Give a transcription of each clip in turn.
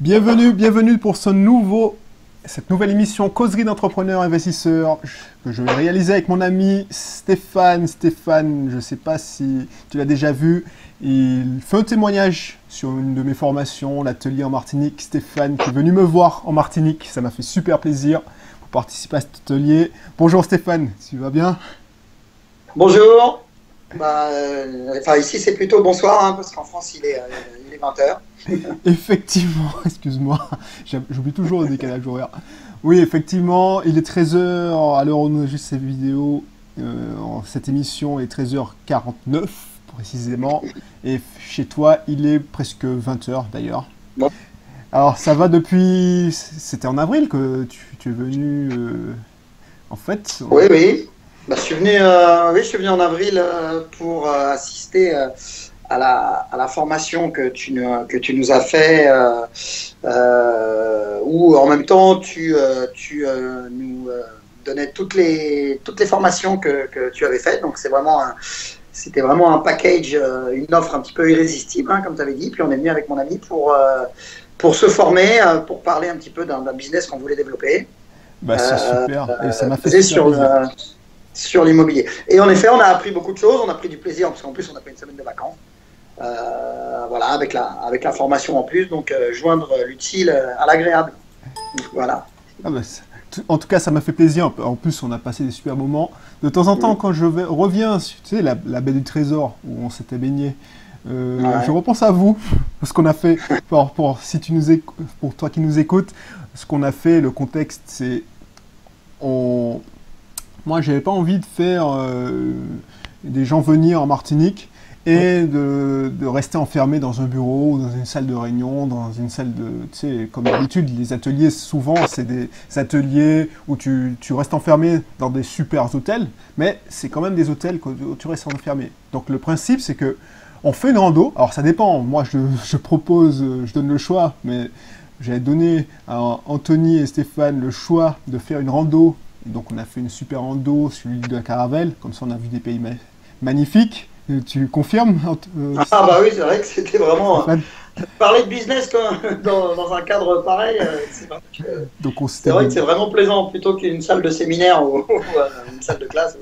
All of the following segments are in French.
Bienvenue pour cette nouvelle émission Causerie d'entrepreneurs investisseurs que je vais réaliser avec mon ami Stéphane. Stéphane, je ne sais pas si tu l'as déjà vu, il fait un témoignage sur une de mes formations, l'atelier en Martinique. Stéphane qui est venu me voir en Martinique, ça m'a fait super plaisir pour participer à cet atelier. Bonjour Stéphane, tu vas bien? Bonjour. Ici c'est plutôt bonsoir, hein, parce qu'en France il est 20h. Effectivement, excuse-moi, j'oublie toujours le décalage horaire. Oui, effectivement, il est 13h à l'heure où on enregistre cette vidéo. Cette émission est 13h49 précisément. Et chez toi, il est presque 20h d'ailleurs. Bon. Alors, ça va depuis... C'était en avril que tu es venu... En fait... Oui, oui. Je suis venu en avril pour assister à la formation que tu nous as fait, où en même temps tu nous donnais toutes les formations que tu avais faites. Donc c'était vraiment un package, une offre un petit peu irrésistible, hein, comme tu avais dit. Puis on est venu avec mon ami pour se former, pour parler un petit peu d'un business qu'on voulait développer. C'est super, et ça m'a fait super plaisir. Sur l'immobilier. Et en effet, on a appris beaucoup de choses, on a pris du plaisir, parce qu'en plus, on a pris une semaine de vacances. Voilà, avec la formation en plus, donc joindre l'utile à l'agréable. Voilà. En tout cas, ça m'a fait plaisir. En plus, on a passé des super moments. De temps en temps, quand je reviens, tu sais, la baie du Trésor, où on s'était baigné, je repense à vous, ce qu'on a fait, pour toi qui nous écoutes, ce qu'on a fait, le contexte, c'est... Moi, j'avais pas envie de faire des gens venir en Martinique et de rester enfermé dans un bureau, dans une salle de réunion, dans une salle de... Tu sais, comme d'habitude, les ateliers, souvent, c'est des ateliers où tu restes enfermé dans des super hôtels, mais c'est quand même des hôtels où tu restes enfermé. Donc, le principe, c'est que on fait une rando. Alors, ça dépend. Moi, je propose, je donne le choix, mais j'avais donné à Anthony et Stéphane le choix de faire une rando. Donc on a fait une super rando sur l'île de la Caravelle, comme ça on a vu des pays magnifiques. Tu confirmes Ah bah oui, c'est vrai que c'était vraiment... parler de business dans un cadre pareil, c'est vrai que c'est vraiment plaisant, plutôt qu'une salle de séminaire ou une salle de classe.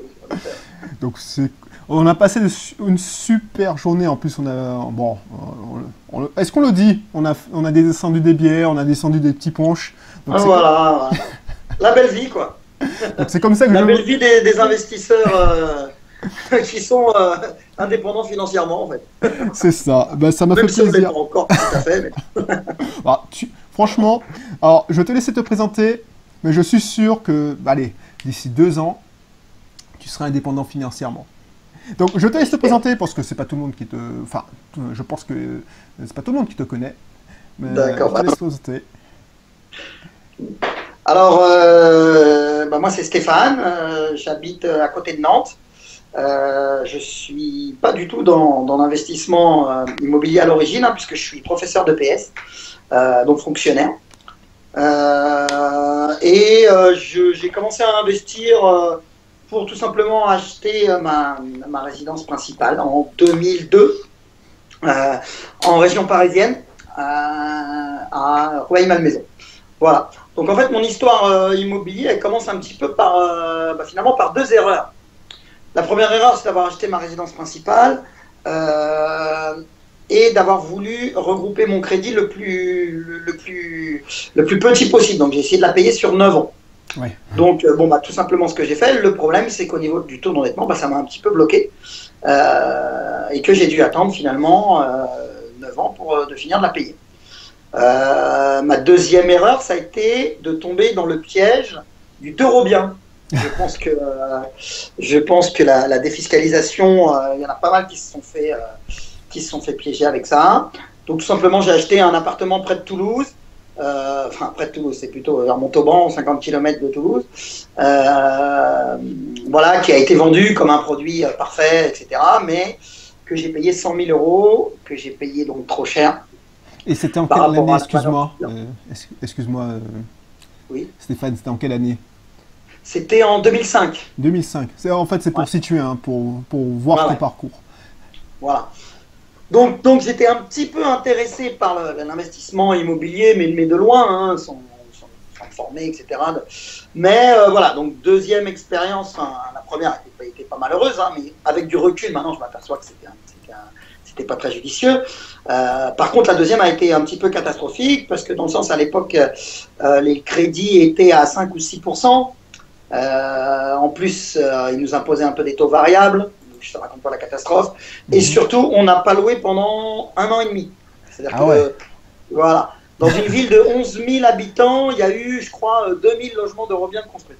Donc on a passé une super journée, en plus est-ce qu'on le dit? On a descendu des bières, on a descendu des petits punchs. Donc voilà, la belle vie quoi. C'est comme ça que la belle vie des investisseurs qui sont indépendants financièrement en fait. C'est ça. Ça m'a fait plaisir. Même si on l'est pas encore tout à fait. Mais... Franchement, alors je vais te laisser te présenter, mais je suis sûr que, d'ici 2 ans, tu seras indépendant financièrement. Donc je te laisse te présenter parce que c'est pas tout le monde qui te, je pense que c'est pas tout le monde qui te connaît. D'accord. Je te laisse te présenter. Alors, moi c'est Stéphane, j'habite à côté de Nantes. Je suis pas du tout dans l'investissement immobilier à l'origine, hein, puisque je suis professeur de PS, donc fonctionnaire. J'ai commencé à investir pour tout simplement acheter ma résidence principale en 2002 en région parisienne à Rueil-Malmaison. Voilà. Donc en fait, mon histoire immobilière, elle commence un petit peu finalement par 2 erreurs. La première erreur, c'est d'avoir acheté ma résidence principale et d'avoir voulu regrouper mon crédit le plus petit possible. Donc j'ai essayé de la payer sur 9 ans. Ouais. Donc tout simplement ce que j'ai fait. Le problème, c'est qu'au niveau du taux d'endettement, ça m'a un petit peu bloqué et que j'ai dû attendre finalement 9 ans de finir de la payer. Ma deuxième erreur, ça a été de tomber dans le piège du Eurobien. Je pense que la défiscalisation, il y en a pas mal qui se sont fait piéger avec ça. Donc tout simplement, j'ai acheté un appartement près de Toulouse. Près de Toulouse, c'est plutôt vers Montauban, 50 km de Toulouse. Qui a été vendu comme un produit parfait, etc. Mais que j'ai payé 100 000 €, que j'ai payé donc trop cher. Et c'était en quelle année, excuse-moi Oui. Stéphane, c'était en quelle année? C'était en 2005. 2005. En fait, c'est pour situer, hein, pour voir ton parcours. Voilà. Donc j'étais un petit peu intéressé par l'investissement immobilier, mais de loin, hein, sans me former, etc. Mais voilà, donc deuxième expérience, enfin, la première était pas malheureuse, hein, mais avec du recul, maintenant je m'aperçois que c'était pas très judicieux. Par contre, la deuxième a été un petit peu catastrophique, parce que dans le sens, à l'époque, les crédits étaient à 5 ou 6%. En plus, ils nous imposaient un peu des taux variables. Je te raconte pas la catastrophe. Et surtout, on n'a pas loué pendant 1 an et demi. C'est-à-dire que, voilà, dans une ville de 11 000 habitants, il y a eu, je crois, 2000 logements d'Eurobiens construits.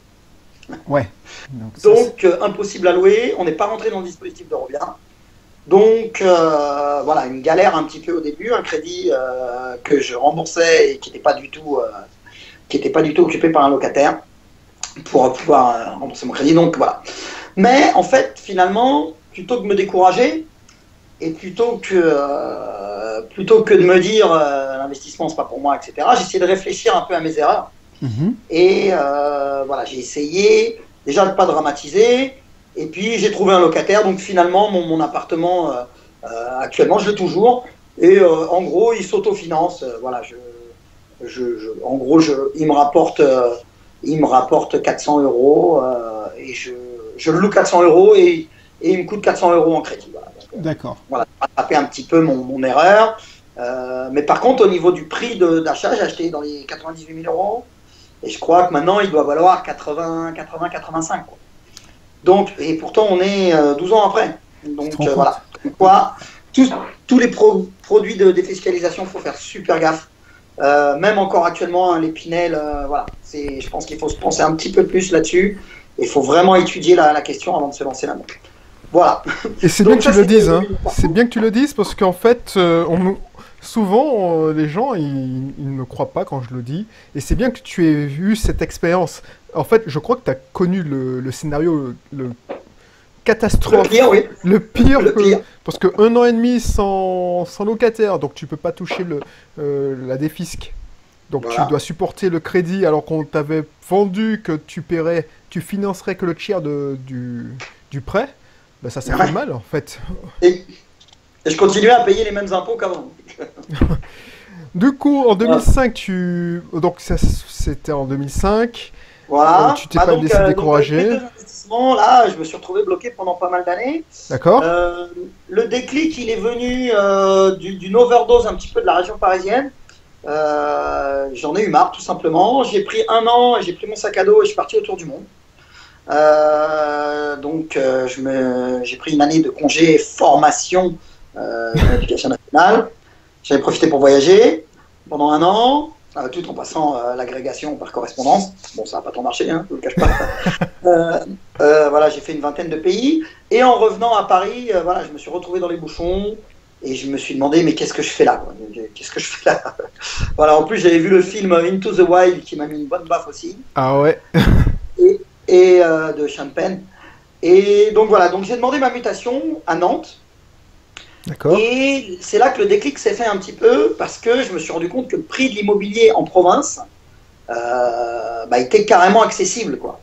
Ouais. Donc impossible à louer. On n'est pas rentré dans le dispositif d'Eurobiens. Donc, voilà, une galère un petit peu au début. Un crédit que je remboursais et qui n'était pas du tout occupé par un locataire pour pouvoir rembourser mon crédit. Donc, voilà. Mais en fait, finalement, plutôt que de me décourager et plutôt que de me dire l'investissement c'est pas pour moi, etc., j'ai essayé de réfléchir un peu à mes erreurs. Et voilà, j'ai essayé déjà de ne pas dramatiser. Et puis j'ai trouvé un locataire. Donc finalement, mon appartement actuellement, je l'ai toujours. Et en gros, il s'autofinance. Voilà, en gros, il me rapporte 400 euros et je le loue 400 euros et il me coûte 400 euros en crédit. Voilà. D'accord. Voilà, j'ai rattrapé un petit peu mon erreur. Mais par contre, au niveau du prix d'achat, j'ai acheté dans les 98 000 euros. Et je crois que maintenant, il doit valoir 85. Quoi. Donc, et pourtant, on est 12 ans après. Donc voilà. Quoi, tous les produits de défiscalisation, il faut faire super gaffe. Même encore actuellement, hein, les Pinel, voilà. Je pense qu'il faut se penser un petit peu plus là-dessus. Il faut vraiment étudier la question avant de se lancer là-dedans. Voilà. Et c'est bien que tu le dises, hein. C'est bien que tu le dises parce qu'en fait, souvent, les gens, ils ne me croient pas quand je le dis. Et c'est bien que tu aies eu cette expérience. En fait, je crois que tu as connu le scénario, le catastrophe. Le pire. Parce que 1 an et demi sans locataire, donc tu peux pas toucher la défisque. Donc voilà. Tu dois supporter le crédit alors qu'on t'avait vendu que tu financerais que le tiers du prêt. Ben ça fait mal en fait. Et je continuais à payer les mêmes impôts qu'avant. Du coup, en 2005, donc ça, c'était en 2005. Voilà. Tu t'es pas laissé décourager. Donc, investissements, là, je me suis retrouvé bloqué pendant pas mal d'années. D'accord. Le déclic, il est venu d'une overdose un petit peu de la région parisienne. J'en ai eu marre, tout simplement. J'ai pris 1 an et j'ai pris mon sac à dos et je suis parti autour du monde. Donc, j'ai pris une année de congé formation de l'éducation nationale. J'avais profité pour voyager pendant 1 an, tout en passant l'agrégation par correspondance. Bon, ça n'a pas tant marché, hein, je ne le cache pas. Voilà, j'ai fait une vingtaine de pays. Et en revenant à Paris, voilà, je me suis retrouvé dans les bouchons et je me suis demandé, mais qu'est-ce que je fais là, quoi ? Qu'est-ce que je fais là ? Voilà, en plus, j'avais vu le film Into the Wild qui m'a mis une bonne baffe aussi. Ah ouais. Et de Sean Penn. Et donc voilà, donc j'ai demandé ma mutation à Nantes. D'accord. Et c'est là que le déclic s'est fait un petit peu parce que je me suis rendu compte que le prix de l'immobilier en province était carrément accessible, quoi.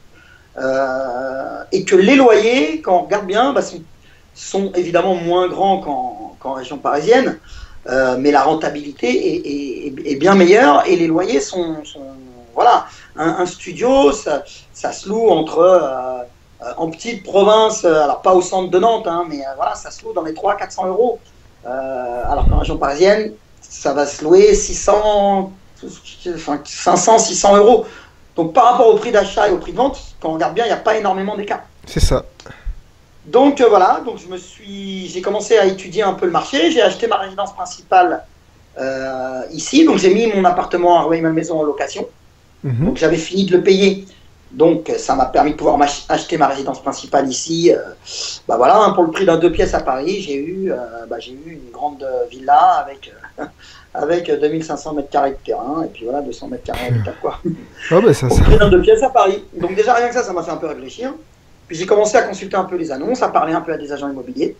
Et que les loyers, quand on regarde bien, sont évidemment moins grands qu'en région parisienne, mais la rentabilité est bien meilleure et les loyers sont voilà, un studio, ça se loue entre en petite province, alors pas au centre de Nantes, hein, mais voilà, ça se loue dans les 300-400 euros. Alors qu'en région parisienne, ça va se louer 500-600 euros. Donc par rapport au prix d'achat et au prix de vente, quand on regarde bien, il n'y a pas énormément d'écart. C'est ça. Donc voilà, donc j'ai commencé à étudier un peu le marché. J'ai acheté ma résidence principale ici, donc j'ai mis mon appartement à Rueil-Malmaison en location. Donc j'avais fini de le payer. Donc ça m'a permis de pouvoir acheter ma résidence principale ici. Voilà, hein, pour le prix d'un 2 pièces à Paris, j'ai eu une grande villa avec 2500 mètres carrés de terrain et puis voilà 200 mètres carrés d'habitat, quoi. Oh bah ça. Pour le prix d'un 2 pièces à Paris. Donc déjà rien que ça m'a fait un peu réfléchir. Puis j'ai commencé à consulter un peu les annonces, à parler un peu à des agents immobiliers,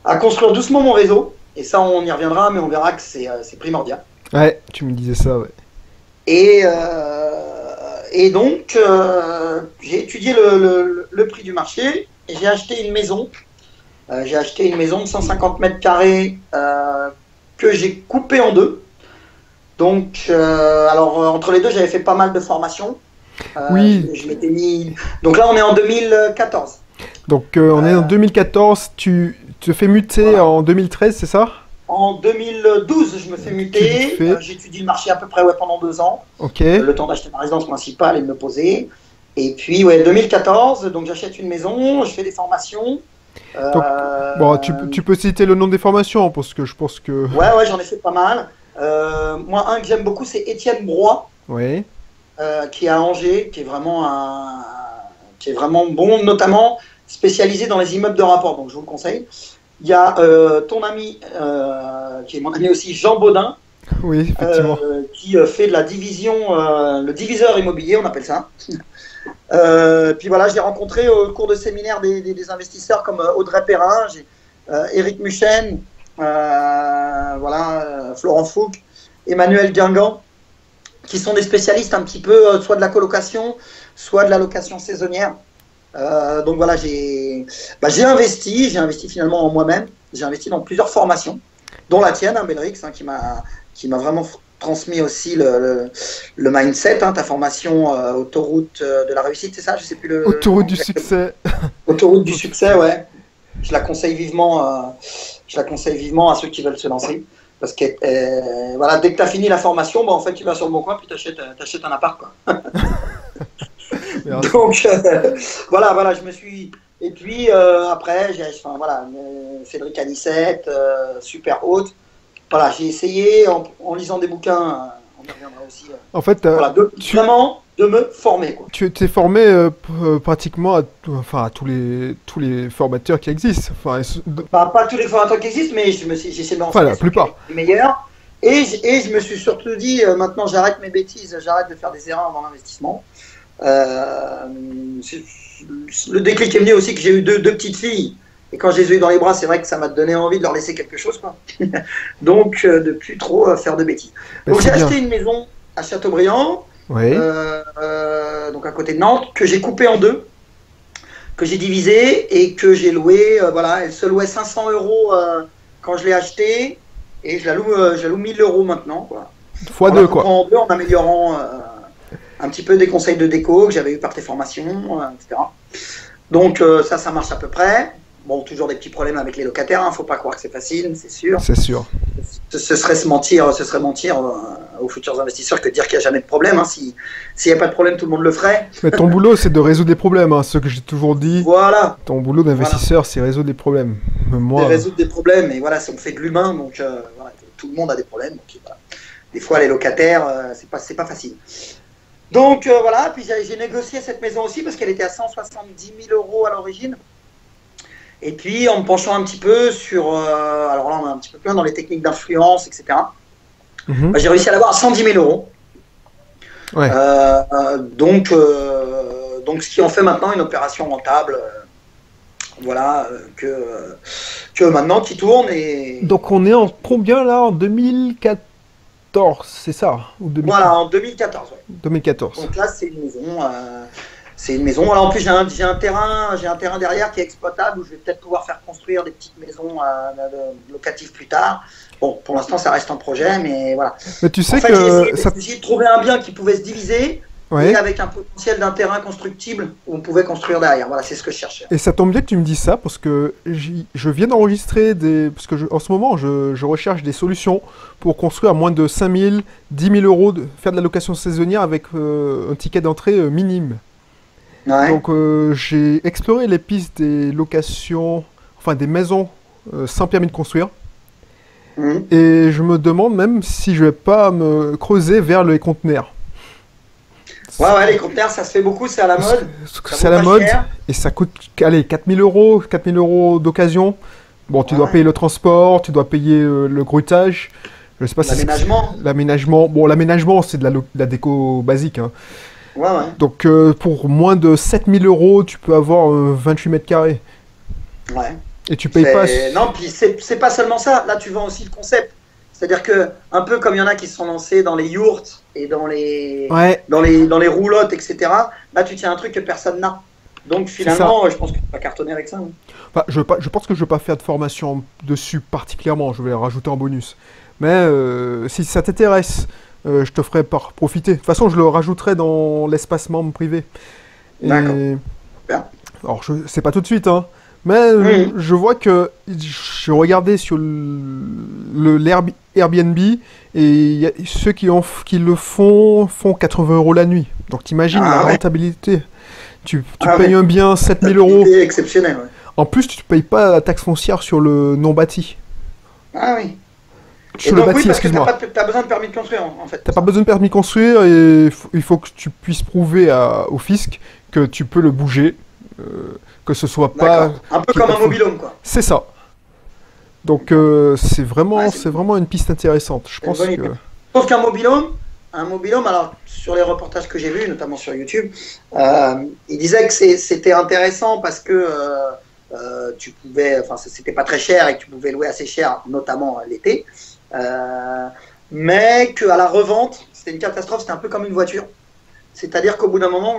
à construire doucement mon réseau. Et ça on y reviendra, mais on verra que c'est primordial. Ouais, tu me disais ça, ouais. Et donc, j'ai étudié le prix du marché et j'ai acheté une maison J'ai acheté une maison de 150 mètres carrés que j'ai coupée en deux. Donc, alors entre les deux, j'avais fait pas mal de formations. Oui. Je m'étais mis. Donc là, on est en 2014. Donc on est en 2014, tu te fais muter Voilà. en 2013, c'est ça? En 2012, je me fais muter. J'étudie le marché à peu près pendant 2 ans. Ok. Le temps d'acheter ma résidence principale et de me poser. Et puis, 2014, donc j'achète une maison, je fais des formations. Donc, bon, tu peux citer le nom des formations, parce que je pense que... Ouais, j'en ai fait pas mal. Moi, un que j'aime beaucoup, c'est Étienne Broy, Oui. qui est à Angers, qui est vraiment bon, notamment spécialisé dans les immeubles de rapport. Donc, je vous le conseille. Il y a ton ami, qui est mon ami aussi, Jean Baudin, Oui, effectivement. qui fait de la division, le diviseur immobilier, on appelle ça. Puis voilà, je l'ai rencontré au cours de séminaires des investisseurs comme Audrey Perrin, Éric Muchen, Florent Fouque, Emmanuel Guingamp, qui sont des spécialistes un petit peu soit de la colocation, soit de la location saisonnière. Donc voilà, j'ai investi finalement en moi-même. J'ai investi dans plusieurs formations, dont la tienne, Belrix, qui m'a vraiment transmis aussi le mindset, ta formation autoroute de la réussite, c'est ça? Je sais plus le Autoroute du succès. Autoroute du succès, ouais. Je la conseille vivement à ceux qui veulent se lancer. Parce que dès que tu as fini la formation, en fait, tu vas sur le bon coin puis tu achètes un appart, quoi. Donc, je me suis. Et puis, après, Cédric Anissette, super haute. Voilà, j'ai essayé, en lisant des bouquins, on y reviendra aussi. En fait, vraiment de me former, quoi. Tu t'es formé pratiquement à tous les formateurs qui existent. Pas tous les formateurs qui existent, mais j'ai essayé de me renseigner la plupart. Les meilleurs. Et je me suis surtout dit, maintenant j'arrête mes bêtises, j'arrête de faire des erreurs dans l'investissement. Le déclic est venu aussi que j'ai eu deux petites filles. Et quand je les ai eues dans les bras, c'est vrai que ça m'a donné envie de leur laisser quelque chose, quoi. Donc, de plus trop faire de bêtises. Donc, j'ai acheté une maison à Châteaubriand, oui. Donc à côté de Nantes, que j'ai coupée en deux, que j'ai divisée et que j'ai louée. Elle se louait 500 € quand je l'ai achetée et je la loue 1000 € maintenant, quoi. Fois deux, quoi. En deux, en améliorant un petit peu des conseils de déco que j'avais eu par tes formations, etc. Donc, ça marche à peu près. Bon, toujours des petits problèmes avec les locataires, faut pas croire que c'est facile, c'est sûr. C'est sûr. Ce serait mentir aux futurs investisseurs que de dire qu'il n'y a jamais de problème. S'il n'y a pas de problème, tout le monde le ferait. Mais ton boulot, c'est de résoudre des problèmes, ce que j'ai toujours dit. Voilà. Ton boulot d'investisseur, c'est résoudre des problèmes. Moi, résoudre des problèmes, et voilà, on fait de l'humain, donc tout le monde a des problèmes. Donc, des fois, les locataires, c'est pas facile. Donc puis j'ai négocié cette maison aussi parce qu'elle était à 170 000 € à l'origine. Et puis, en me penchant un petit peu sur... alors là, on est un petit peu plus loin dans les techniques d'influence, etc. J'ai réussi à l'avoir à 110 000 €. Ouais. Donc, ce qui en fait maintenant une opération rentable, que maintenant qui tourne. Et... Donc, on est en combien, là, en 2014, c'est ça? Ou 2015? Voilà, en 2014, ouais. 2014. Donc là, c'est une maison... Alors en plus j'ai un terrain derrière qui est exploitable où je vais peut-être pouvoir faire construire des petites maisons locatives plus tard. Bon, pour l'instant ça reste un projet, mais voilà. Mais tu sais en fait, que j'ai essayé de trouver un bien qui pouvait se diviser, ouais. Et avec un potentiel d'un terrain constructible où on pouvait construire derrière. Voilà, c'est ce que je cherchais. Et ça tombe bien que tu me dises ça parce que je viens d'enregistrer parce que en ce moment je recherche des solutions pour construire à moins de 5 000, 10 000 €, faire de la location saisonnière avec un ticket d'entrée minime. Ouais. Donc j'ai exploré les pistes des locations, enfin des maisons sans permis de construire. Et je me demande même si je vais pas me creuser vers les conteneurs. Ouais, les conteneurs, ça se fait beaucoup, c'est à la mode. C'est à la mode et ça coûte 4 000 € d'occasion. Bon, tu dois payer le transport, tu dois payer le groutage. Je sais pas si l'aménagement. Bon, l'aménagement, c'est de la déco basique. Ouais. Donc, pour moins de 7 000 €, tu peux avoir 28 mètres carrés. Ouais. Et tu payes pas. Non, puis c'est pas seulement ça. Là, tu vends aussi le concept. C'est-à-dire que, un peu comme il y en a qui se sont lancés dans les yurts et dans les roulottes, etc., là, tu tiens un truc que personne n'a. Donc finalement, je pense que tu vas cartonner avec ça. Hein. Enfin, je pense que je ne vais pas faire de formation dessus particulièrement, je vais la rajouter en bonus. Mais si ça t'intéresse, je te ferai profiter. De toute façon, je le rajouterai dans l'espace membre privé. D'accord. Bien. Alors, c'est pas tout de suite, hein. Mais je vois que j'ai regardé sur Airbnb et ceux qui le font 80 € la nuit. Donc t'imagines la rentabilité. Tu payes un bien 7000 €. C'est exceptionnel. Ouais. En plus, tu ne payes pas la taxe foncière sur le non bâti. Ah oui. Sur le bâti, excuse-moi. Tu as besoin de permis de construire en fait. Tu n'as pas besoin de permis de construire et il faut que tu puisses prouver au fisc que tu peux le bouger. Que ce soit pas... Un peu comme un mobil-home, quoi. C'est ça. Donc, c'est vraiment une piste intéressante. Je pense que... Sauf qu'un mobil-home, alors, sur les reportages que j'ai vus, notamment sur YouTube, il disait que c'était intéressant parce que tu pouvais... Enfin, c'était pas très cher et que tu pouvais louer assez cher, notamment l'été. Mais qu'à la revente, c'était une catastrophe, c'était un peu comme une voiture. C'est-à-dire qu'au bout d'un moment,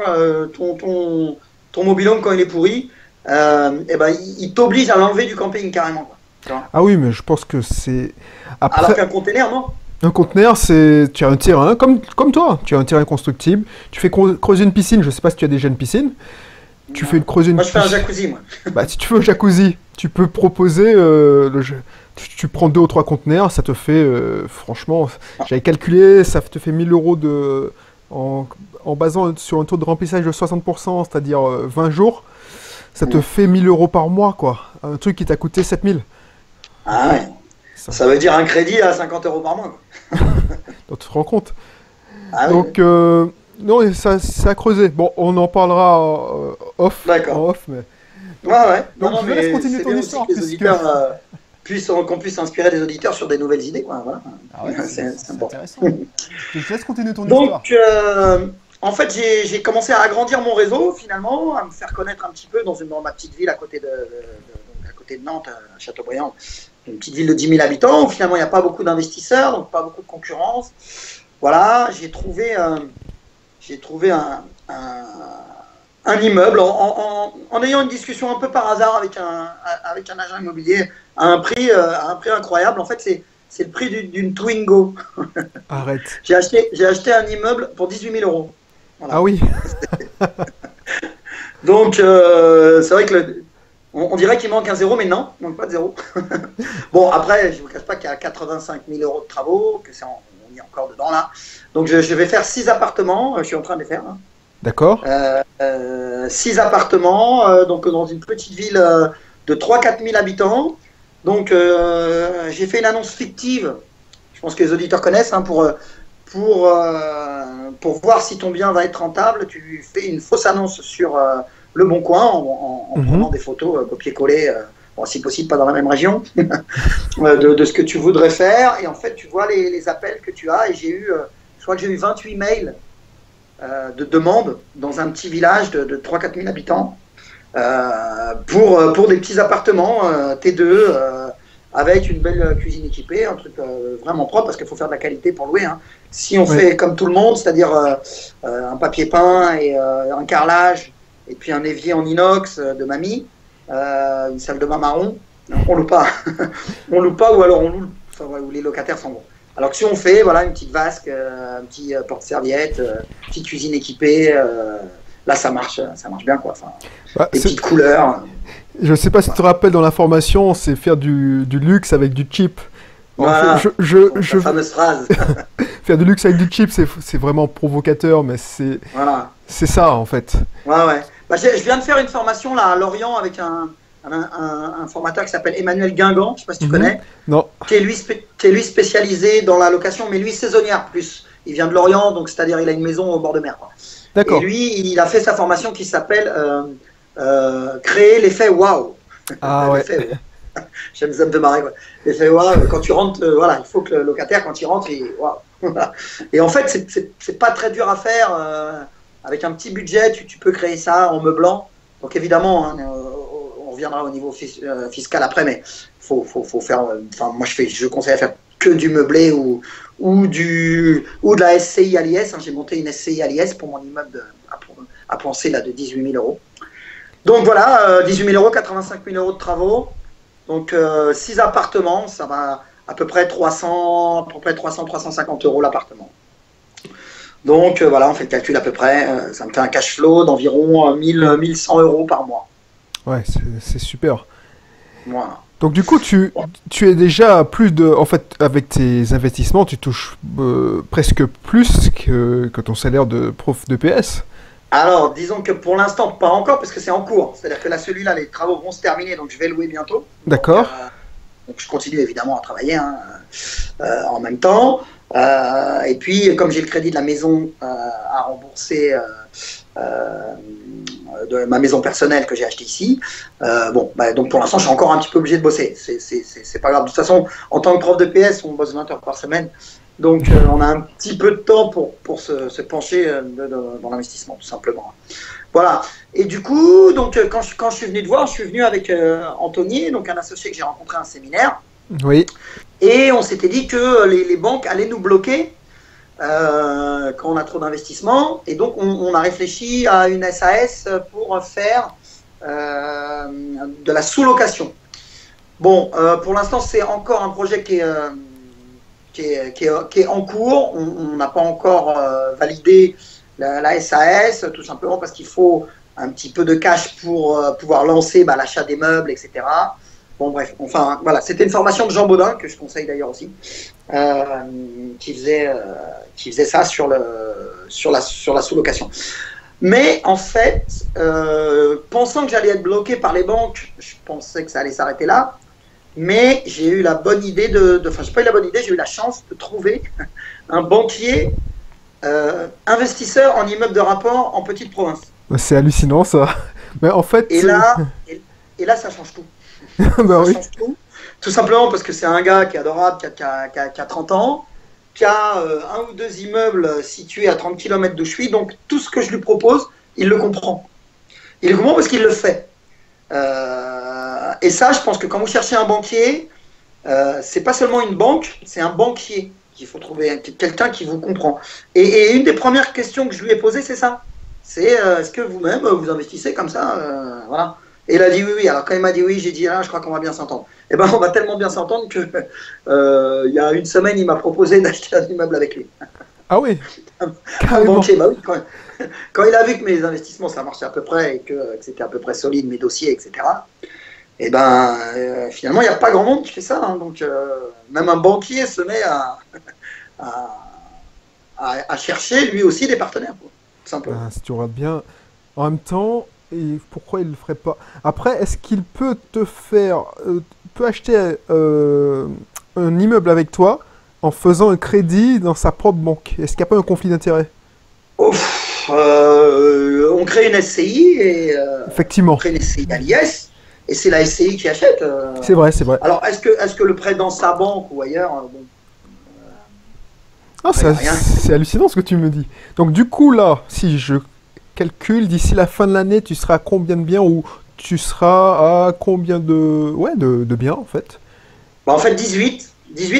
ton mobil-home, quand il est pourri, il t'oblige à l'enlever du camping carrément. Quoi. Ah oui, mais je pense que c'est... Après... Alors qu'un container, non. Un conteneur, tu as un terrain, comme toi, tu as un terrain constructible, tu fais creuser une piscine, je ne sais pas si tu as déjà une piscine, creuser une Moi je fais un jacuzzi, moi. Bah, si tu veux un jacuzzi, tu peux proposer, tu prends 2 ou 3 conteneurs, ça te fait, franchement, j'avais calculé, ça te fait 1000 € en basant sur un taux de remplissage de 60%, c'est-à-dire 20 jours, ça te fait 1000 € par mois, quoi. Un truc qui t'a coûté 7000. Ah ouais. Ça veut dire un crédit à 50 € par mois, quoi. Donc, tu te rends compte. Ah, donc, oui. non, ça a creusé. Bon, on en parlera off. D'accord. En off, mais... Ouais. Donc, je vais laisser continuer ton histoire. Qu'on puisse inspirer des auditeurs sur des nouvelles idées, quoi. Voilà. Ah ouais, c'est intéressant. Je te laisse continuer ton histoire. Donc, en fait, j'ai commencé à agrandir mon réseau, finalement, à me faire connaître un petit peu dans ma petite ville à côté de Nantes, à Châteaubriand. Une petite ville de 10 000 habitants, où finalement il n'y a pas beaucoup d'investisseurs, donc pas beaucoup de concurrence. Voilà, j'ai trouvé un immeuble en ayant une discussion un peu par hasard avec un agent immobilier à un prix incroyable. En fait, c'est le prix d'une Twingo. Arrête. J'ai acheté un immeuble pour 18 000 €. Voilà. Ah oui. Donc, c'est vrai que on dirait qu'il manque un zéro, mais non, il manque pas de zéro. Bon, après, je ne vous cache pas qu'il y a 85 000 € de travaux, on est encore dedans là. Donc, je vais faire 6 appartements, je suis en train de les faire. Hein. D'accord. 6 appartements, donc dans une petite ville de 3-4 000 habitants. Donc, j'ai fait une annonce fictive, je pense que les auditeurs connaissent, hein, pour voir si ton bien va être rentable. Tu fais une fausse annonce sur Le Bon Coin en prenant des photos copier-coller, si possible pas dans la même région, de ce que tu voudrais faire. Et en fait, tu vois les appels que tu as. Et je crois que j'ai eu 28 mails de demandes dans un petit village de 3-4 000 habitants pour des petits appartements T2 avec une belle cuisine équipée, un truc vraiment propre parce qu'il faut faire de la qualité pour louer. Hein. Si on fait comme tout le monde, c'est-à-dire un papier peint et un carrelage et puis un évier en inox de mamie, une salle de bain marron, on loue pas. On loue pas ou alors on loue, où les locataires sont bons. Alors que si on fait une petite vasque, un petit porte-serviette, petite cuisine équipée, là ça marche bien quoi. Enfin, des petites couleurs. Je sais pas si tu te rappelles dans la formation, c'est faire du luxe avec du cheap. Voilà, la fameuse phrase. Faire du luxe avec du cheap, c'est vraiment provocateur, mais c'est ça en fait. Ouais. Bah, je viens de faire une formation là à Lorient avec un formateur qui s'appelle Emmanuel Guingamp, je ne sais pas si tu connais. Non. Qui est lui spécialisé dans la location, mais lui saisonnière plus. Il vient de Lorient, donc c'est-à-dire il a une maison au bord de mer. D'accord. Et lui, il a fait sa formation qui s'appelle créer l'effet waouh. Ah ouais. J'aime ça me fait marrer quoi. L'effet waouh, quand tu rentres, il faut que le locataire quand il rentre, waouh. Et en fait, c'est pas très dur à faire. Avec un petit budget, tu peux créer ça en meublant. Donc évidemment, hein, on reviendra au niveau fiscal après, mais faut faire. Enfin, moi je conseille à faire que du meublé ou de la SCI à l'IS. Hein. J'ai monté une SCI à l'IS pour mon immeuble à penser là de 18 000 €. Donc voilà, 18 000 euros, 85 000 euros de travaux. Donc 6 appartements, ça va à peu près 350 euros l'appartement. Donc voilà, on fait le calcul à peu près. Ça me fait un cash flow d'environ 1100 euros par mois. Ouais, c'est super. Voilà. Donc du coup, tu es déjà plus de... En fait, avec tes investissements, tu touches presque plus que ton salaire de prof de PS. Alors, disons que pour l'instant, pas encore, parce que c'est en cours. C'est-à-dire que là, celui-là, les travaux vont se terminer, donc je vais louer bientôt. D'accord. Donc je continue évidemment à travailler en même temps. Et puis, comme j'ai le crédit de la maison à rembourser, de ma maison personnelle que j'ai achetée ici, donc pour l'instant, je suis encore un petit peu obligé de bosser. C'est pas grave. De toute façon, en tant que prof de PS, on bosse 20 heures par semaine. Donc, on a un petit peu de temps pour se pencher dans l'investissement, tout simplement. Voilà. Et du coup, donc, quand je suis venu te voir, je suis venu avec Anthony, donc un associé que j'ai rencontré à un séminaire. Oui. Et on s'était dit que les banques allaient nous bloquer quand on a trop d'investissements. Et donc, on a réfléchi à une SAS pour faire de la sous-location. Bon, pour l'instant, c'est encore un projet qui est en cours. On n'a pas encore validé la SAS, tout simplement parce qu'il faut un petit peu de cash pour pouvoir lancer l'achat des meubles, etc. Bon, bref, enfin, voilà, c'était une formation de Jean Baudin, que je conseille d'ailleurs aussi, qui faisait ça sur la sous-location. Mais en fait, pensant que j'allais être bloqué par les banques, je pensais que ça allait s'arrêter là. Mais j'ai eu la bonne idée enfin, j'ai pas eu la bonne idée, j'ai eu la chance de trouver un banquier investisseur en immeuble de rapport en petite province. C'est hallucinant ça. Mais en fait. Et là, ça change tout. Bah oui. Tout simplement parce que c'est un gars qui est adorable, qui a 30 ans, qui a un ou deux immeubles situés à 30 km d'où je suis. Donc tout ce que je lui propose, il le comprend. Il le comprend parce qu'il le fait. Et ça, je pense que quand vous cherchez un banquier, c'est pas seulement une banque, c'est un banquier qu'il faut trouver, quelqu'un qui vous comprend. Et une des premières questions que je lui ai posées, c'est ça. C'est est-ce que vous-même vous investissez comme ça, voilà. Et il a dit oui, oui. Alors quand il m'a dit oui, j'ai dit je crois qu'on va bien s'entendre. Et ben on va tellement bien s'entendre que il y a une semaine, il m'a proposé d'acheter un immeuble avec lui. Ah oui. Un banquier, bah oui. Quand il a vu que mes investissements ça marchait à peu près et que c'était à peu près solide, mes dossiers, etc. Et ben finalement il n'y a pas grand monde qui fait ça. Hein, donc même un banquier se met à chercher lui aussi des partenaires. Quoi, tout simplement. Si tu regardes bien, en même temps. Et pourquoi il ne le ferait pas? Après, est-ce qu'il peut peut acheter un immeuble avec toi en faisant un crédit dans sa propre banque? Est-ce qu'il n'y a pas un conflit d'intérêt? On crée une SCI et effectivement. On crée une SCI à l'IS et c'est la SCI qui achète. C'est vrai, c'est vrai. Alors, est-ce que le prêt dans sa banque ou ailleurs, c'est hallucinant ce que tu me dis. Donc du coup là, si je calcul, d'ici la fin de l'année, tu seras à combien de biens ou tu seras à combien de biens en fait? En fait 18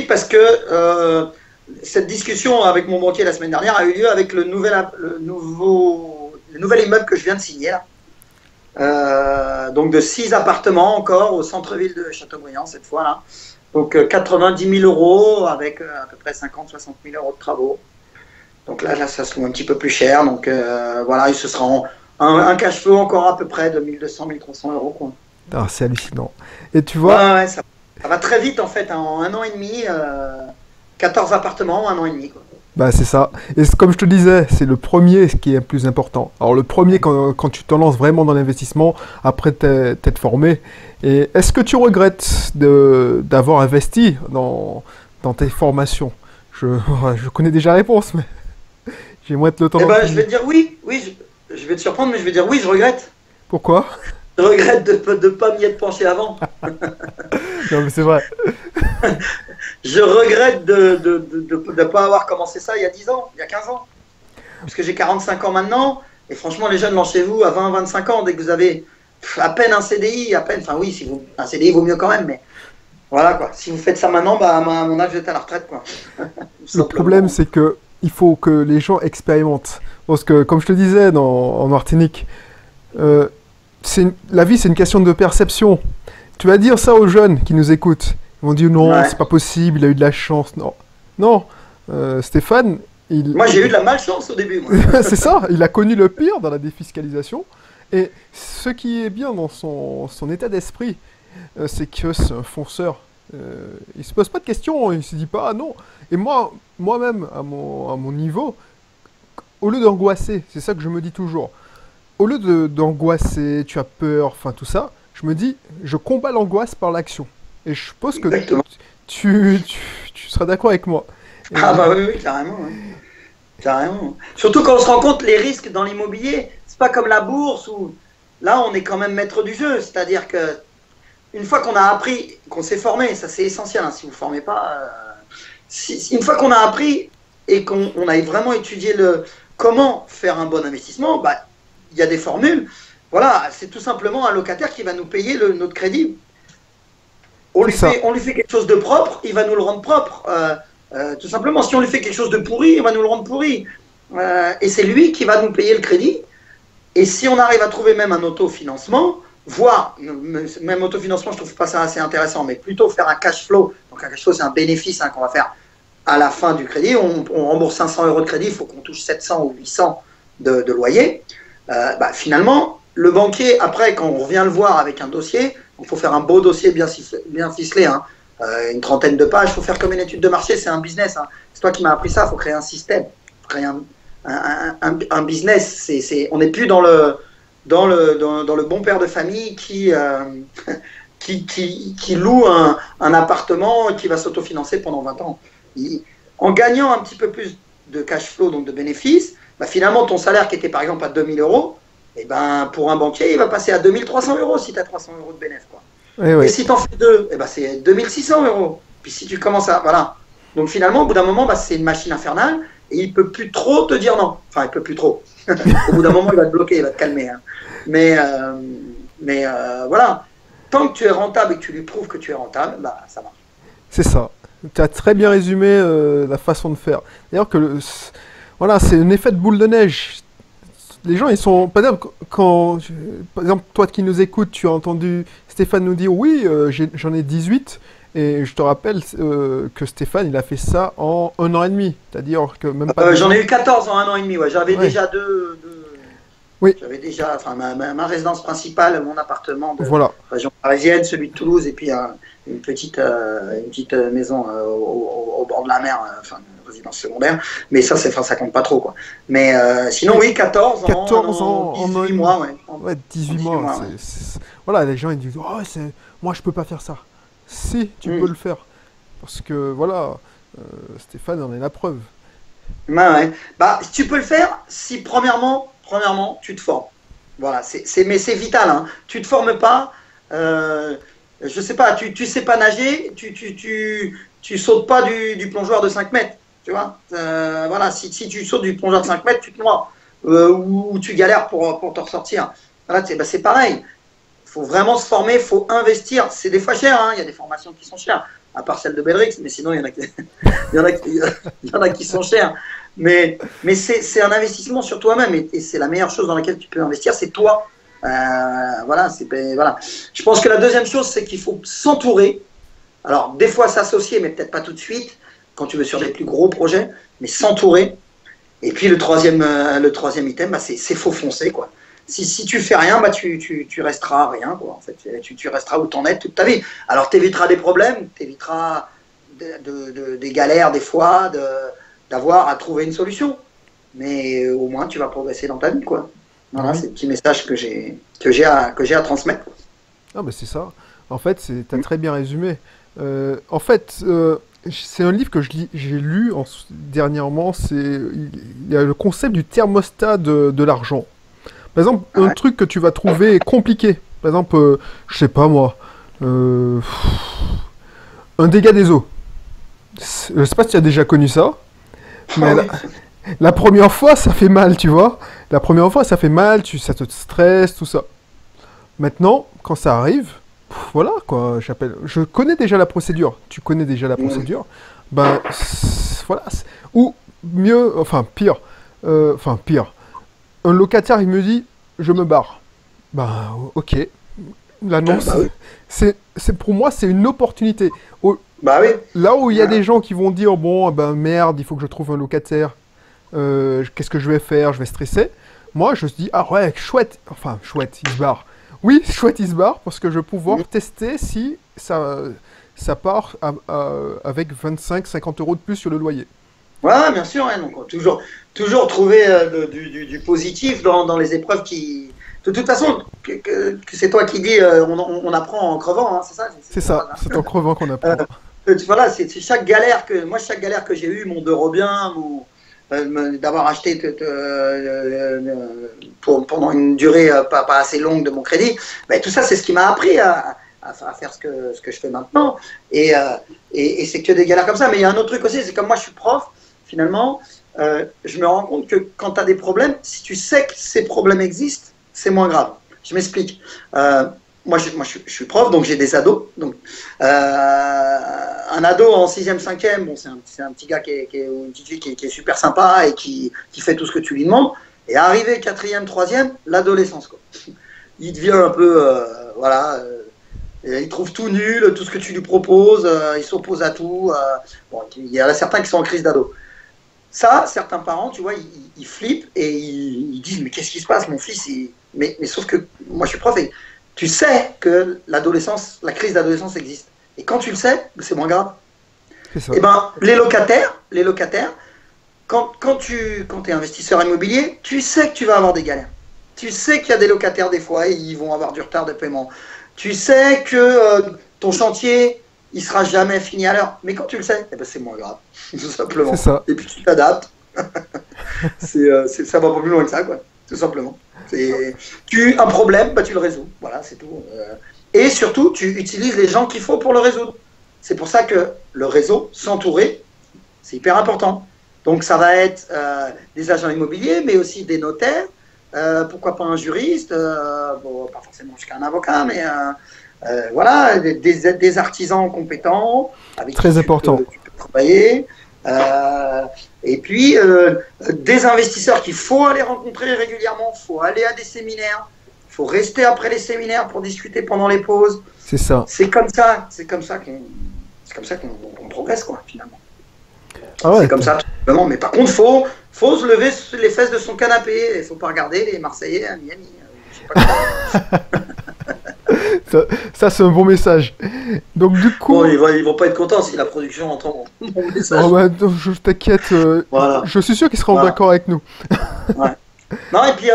parce que cette discussion avec mon banquier la semaine dernière a eu lieu avec le nouvel immeuble que je viens de signer là. Donc de 6 appartements encore au centre-ville de Châteaubriand cette fois là. Donc 90 000 euros avec à peu près 50-60 000 euros de travaux. Donc là, ça se trouve un petit peu plus cher. Donc voilà, ce sera un cash flow encore à peu près de 1200-1300 euros. Quoi. Ah, c'est hallucinant. Et tu vois... Ouais, ça va très vite en fait. En un an et demi, 14 appartements en un an et demi. Quoi. Bah c'est ça. Et comme je te disais, c'est le premier qui est le plus important. Alors le premier quand tu te lances vraiment dans l'investissement, après t'être formé. Et est-ce que tu regrettes d'avoir investi dans tes formations? Je connais déjà la réponse, mais... J'aimerais te le temps. Je vais te dire oui, je vais te surprendre, mais je vais dire oui, je regrette. Pourquoi? Je regrette de ne pas m'y être penché avant. Non, mais c'est vrai. Je regrette de ne pas avoir commencé ça il y a 10 ans, il y a 15 ans. Parce que j'ai 45 ans maintenant, et franchement, les jeunes, lancez-vous à 20-25 ans, dès que vous avez à peine un CDI, enfin oui, un CDI vaut mieux quand même, mais voilà quoi. Si vous faites ça maintenant, à mon âge, vous êtes à la retraite quoi. Le problème, c'est que il faut que les gens expérimentent. Parce que, comme je te disais en Martinique, la vie, c'est une question de perception. Tu vas dire ça aux jeunes qui nous écoutent. Ils vont dire non, Ouais. c'est pas possible, il a eu de la chance. Non, non. Stéphane, Moi, j'ai eu de la malchance au début. Moi. c'est ça, il a connu le pire dans la défiscalisation. Et ce qui est bien dans son état d'esprit, c'est que c'est un fonceur. Il se pose pas de questions, il se dit pas ah non. Et moi-même, à mon niveau, au lieu d'angoisser, c'est ça que je me dis toujours, au lieu d'angoisser, tu as peur, enfin tout ça, je me dis, je combats l'angoisse par l'action. Et je suppose que Exactement. tu seras d'accord avec moi. Et- Ah bah oui, oui, carrément. Ouais. Carrément. Surtout quand on se rend compte les risques dans l'immobilier, c'est pas comme la bourse où là on est quand même maître du jeu. C'est-à-dire que une fois qu'on a appris, qu'on s'est formé, ça c'est essentiel. Hein, si vous ne formez pas, une fois qu'on a appris et qu'on a vraiment étudié comment faire un bon investissement, bah il y a des formules. Voilà, c'est tout simplement un locataire qui va nous payer notre crédit. On lui fait quelque chose de propre, il va nous le rendre propre. Tout simplement, si on lui fait quelque chose de pourri, il va nous le rendre pourri. Et c'est lui qui va nous payer le crédit. Et si on arrive à trouver même un autofinancement, voire, même autofinancement, je trouve pas ça assez intéressant, mais plutôt faire un cash flow. Donc un cash flow, c'est un bénéfice qu'on va faire à la fin du crédit. On rembourse 500 euros de crédit, il faut qu'on touche 700 ou 800 de loyer. Finalement, le banquier, après, quand on revient le voir avec un dossier, il faut faire un beau dossier bien ficelé, hein. Une trentaine de pages, il faut faire comme une étude de marché, c'est un business. Hein. C'est toi qui m'as appris ça, il faut créer un système, il faut créer un business. On n'est plus dans le bon père de famille qui loue un appartement et qui va s'autofinancer pendant 20 ans. En gagnant un petit peu plus de cash flow, donc de bénéfices, finalement ton salaire qui était par exemple à 2000 euros, et pour un banquier, il va passer à 2300 euros si tu as 300 euros de bénéfice. Et si tu en fais deux, c'est 2600 euros. Puis si tu commences à. Voilà. Donc finalement, au bout d'un moment, c'est une machine infernale et il ne peut plus trop te dire non. Enfin, il ne peut plus trop. Au bout d'un moment, il va te bloquer, il va te calmer. Hein. Mais voilà. Tant que tu es rentable et que tu lui prouves que tu es rentable, ça marche. C'est ça. Tu as très bien résumé la façon de faire. D'ailleurs, voilà, c'est un effet de boule de neige. Les gens, ils sont. Par exemple, toi qui nous écoutes, tu as entendu Stéphane nous dire oui, j'en ai 18. Et je te rappelle que Stéphane, il a fait ça en 1 an et demi. C'est-à-dire que même pas. J'en ai eu 14 en 1 an et demi. Ouais. J'avais déjà deux. Oui. J'avais déjà ma résidence principale, mon appartement de voilà. région parisienne, celui de Toulouse, et puis une petite maison au bord de la mer, résidence secondaire. Mais ça compte pas trop, quoi. Mais sinon, oui, 14 ans, 18 mois, ouais. Ouais, 18 mois. Ouais. Voilà, les gens, ils disent oh, moi, je peux pas faire ça. Si, tu peux le faire. Parce que, voilà, Stéphane en est la preuve. Ouais. Tu peux le faire si, premièrement, tu te formes. Voilà, mais c'est vital. Hein. Tu te formes pas, je sais pas, tu sais pas nager, tu sautes pas du plongeoir de 5 mètres. Tu vois, voilà, si tu sautes du plongeoir de 5 mètres, tu te noies. Ou tu galères pour te ressortir. Voilà, c'est pareil. Il faut vraiment se former, il faut investir. C'est des fois cher, hein. Il y a des formations qui sont chères, à part celle de Belrix, mais sinon il y en a qui sont chères. Mais c'est un investissement sur toi-même et c'est la meilleure chose dans laquelle tu peux investir, c'est toi. Voilà. Je pense que la deuxième chose, c'est qu'il faut s'entourer. Alors, des fois s'associer, mais peut-être pas tout de suite, quand tu veux sur des plus gros projets, mais s'entourer. Et puis le troisième item, c'est faut foncer, quoi. Si tu fais rien, tu resteras rien, quoi. En fait, tu resteras où t'en es toute ta vie. Alors, t'éviteras des problèmes, t'éviteras des galères des fois, d'avoir à trouver une solution. Mais au moins, tu vas progresser dans ta vie, quoi. Voilà, c'est le petit message que j'ai à transmettre. Ah, c'est ça. En fait, tu as très bien résumé. En fait, c'est un livre que j'ai lu dernièrement. Il y a le concept du thermostat de l'argent. Par exemple, un truc que tu vas trouver compliqué. Par exemple, je sais pas moi, un dégât des eaux. Je sais pas si tu as déjà connu ça, mais la première fois, ça fait mal, tu vois. La première fois, ça fait mal, ça te stresse, tout ça. Maintenant, quand ça arrive, voilà quoi, je connais déjà la procédure. Tu connais déjà la procédure. Voilà. Ou mieux, pire. Un locataire, il me dit, je me barre. Bah, ok. L'annonce, Bah oui. pour moi, c'est une opportunité. Bah oui. Là où il y a Voilà. des gens qui vont dire, bon, ben merde, il faut que je trouve un locataire, qu'est-ce que je vais faire, je vais stresser. Moi, je me dis, ah ouais, chouette, enfin, chouette, il se barre. Oui, chouette, il se barre, parce que je vais pouvoir Mm. tester si ça part avec 25-50 € de plus sur le loyer. Ouais, bien sûr, hein, donc toujours trouver du positif dans les épreuves qui. De toute façon, que c'est toi qui dis, on apprend en crevant, hein, c'est ça? C'est C'est ça, ça. c'est en crevant qu'on apprend. Voilà, c'est chaque galère chaque galère que j'ai eue, mon de Robien, d'avoir acheté pendant une durée pas assez longue de mon crédit, ben, tout ça, c'est ce qui m'a appris à faire ce que je fais maintenant. Et c'est que des galères comme ça. Mais il y a un autre truc aussi, c'est comme moi, je suis prof, finalement, je me rends compte que quand tu as des problèmes, si tu sais que ces problèmes existent, c'est moins grave. Je m'explique. Moi, je suis prof, donc j'ai des ados. Donc, un ado en 6e, 5e, bon, c'est un petit gars ou une petite fille qui est super sympa et qui fait tout ce que tu lui demandes. Et arrivé 4e, 3e, l'adolescence, quoi. Il devient un peu, voilà, il trouve tout nul, tout ce que tu lui proposes, il s'oppose à tout. Bon, il y en a certains qui sont en crise d'ado. Ça, certains parents, tu vois, ils flippent et ils disent, mais qu'est-ce qui se passe, mon fils mais sauf que moi, je suis prof et tu sais que l'adolescence, la crise d'adolescence existe. Et quand tu le sais, c'est moins grave. C'est ça. Eh ben, les locataires, quand tu es investisseur immobilier, tu sais que tu vas avoir des galères. Tu sais qu'il y a des locataires des fois, ils vont avoir du retard de paiement. Tu sais que ton chantier, il sera jamais fini à l'heure. Mais quand tu le sais, eh ben, c'est moins grave, tout simplement. C'est ça. Et puis tu t'adaptes. Ça va pas plus loin que ça, quoi. Tout simplement. Un problème, bah, tu le résous. Voilà, c'est tout. Et surtout, tu utilises les gens qu'il faut pour le résoudre. C'est pour ça que le réseau, s'entourer, c'est hyper important. Donc ça va être des agents immobiliers, mais aussi des notaires, pourquoi pas un juriste, bon, pas forcément jusqu'à un avocat, mais voilà, des artisans compétents avec qui Très important. tu peux travailler. Et puis des investisseurs qu'il faut aller rencontrer régulièrement, il faut aller à des séminaires, il faut rester après les séminaires pour discuter pendant les pauses. C'est ça. C'est comme ça qu'on progresse, quoi, finalement. Ah ouais. C'est comme ça, tout simplement. Mais par contre, faut se lever les fesses de son canapé. Il ne faut pas regarder les Marseillais à Miami. Je sais pas Ça, c'est un bon message. Donc, du coup. bon, ils vont pas être contents si la production entend mon message. Oh, bah, je t'inquiète. Voilà. Je suis sûr qu'ils seront Voilà. d'accord avec nous. Ouais. Non, et puis,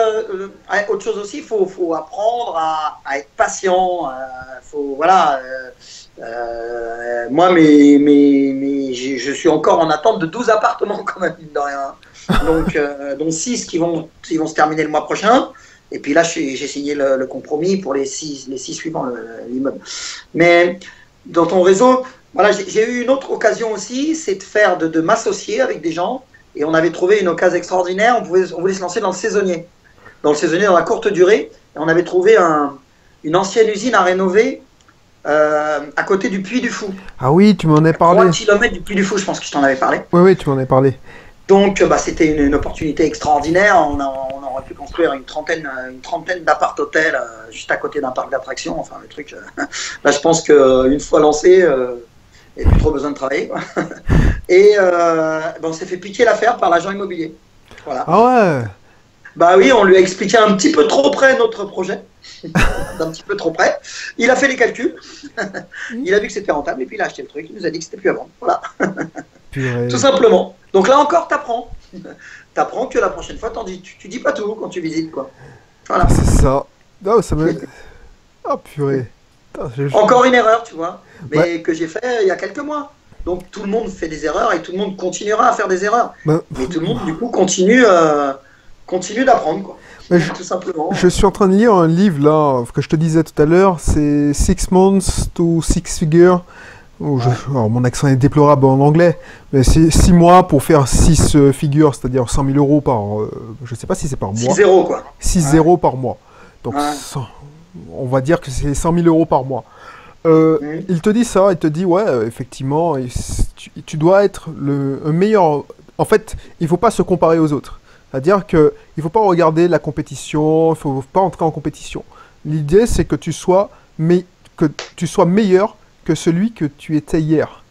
autre chose aussi, il faut apprendre à être patient. Voilà. Moi, je suis encore en attente de 12 appartements, quand même, mine de rien. Donc 6 qui vont se terminer le mois prochain. Et puis là, j'ai signé le compromis pour les 6 suivants, l'immeuble. Mais dans ton réseau, voilà, j'ai eu une autre occasion aussi, c'est de m'associer avec des gens. Et on avait trouvé une occasion extraordinaire. On voulait se lancer dans le saisonnier. Dans la courte durée. Et on avait trouvé une ancienne usine à rénover à côté du Puy du Fou. Ah oui, tu m'en as 3 parlé. kilomètres du Puy du Fou, je pense que je t'en avais parlé. Oui, tu m'en as parlé. Donc, c'était une opportunité extraordinaire. On aurait pu construire une trentaine d'appart-hôtels juste à côté d'un parc d'attractions. Enfin, le truc. Là, je pense qu'une fois lancé, il n'y a plus trop besoin de travailler, quoi. Et on s'est fait piquer l'affaire par l'agent immobilier. Voilà. Ah ouais. Bah oui, on lui a expliqué un petit peu trop près notre projet. D'un petit peu trop près. Il a fait les calculs. Il a vu que c'était rentable et puis il a acheté le truc. Il nous a dit que c'était plus à vendre. Voilà. Purée. Tout simplement. Donc là encore, t'apprends. T'apprends que la prochaine fois, tu dis pas tout quand tu visites, quoi. Voilà. C'est ça. Non, ça me. Ah purée. Putain, Encore une erreur, tu vois, mais Ouais. que j'ai fait il y a quelques mois. Donc tout le monde fait des erreurs et tout le monde continuera à faire des erreurs. Bah, Mais tout le monde, du coup, continue d'apprendre, quoi. mais Tout simplement. je suis en train de lire un livre là que je te disais tout à l'heure. C'est Six Months to Six Figures. Alors, mon accent est déplorable en anglais, mais c'est 6 mois pour faire 6 figures, c'est-à-dire 100 000 euros par. Je sais pas si c'est par mois. 6-0, quoi. 6-0 par mois. Donc, Ouais. on va dire que c'est 100 000 euros par mois. Mhm. Il te dit ça, il te dit, ouais, effectivement, tu dois être un meilleur. En fait, il faut pas se comparer aux autres. C'est-à-dire qu'il ne faut pas regarder la compétition, il ne faut pas entrer en compétition. L'idée, c'est que que tu sois meilleur que celui que tu étais hier.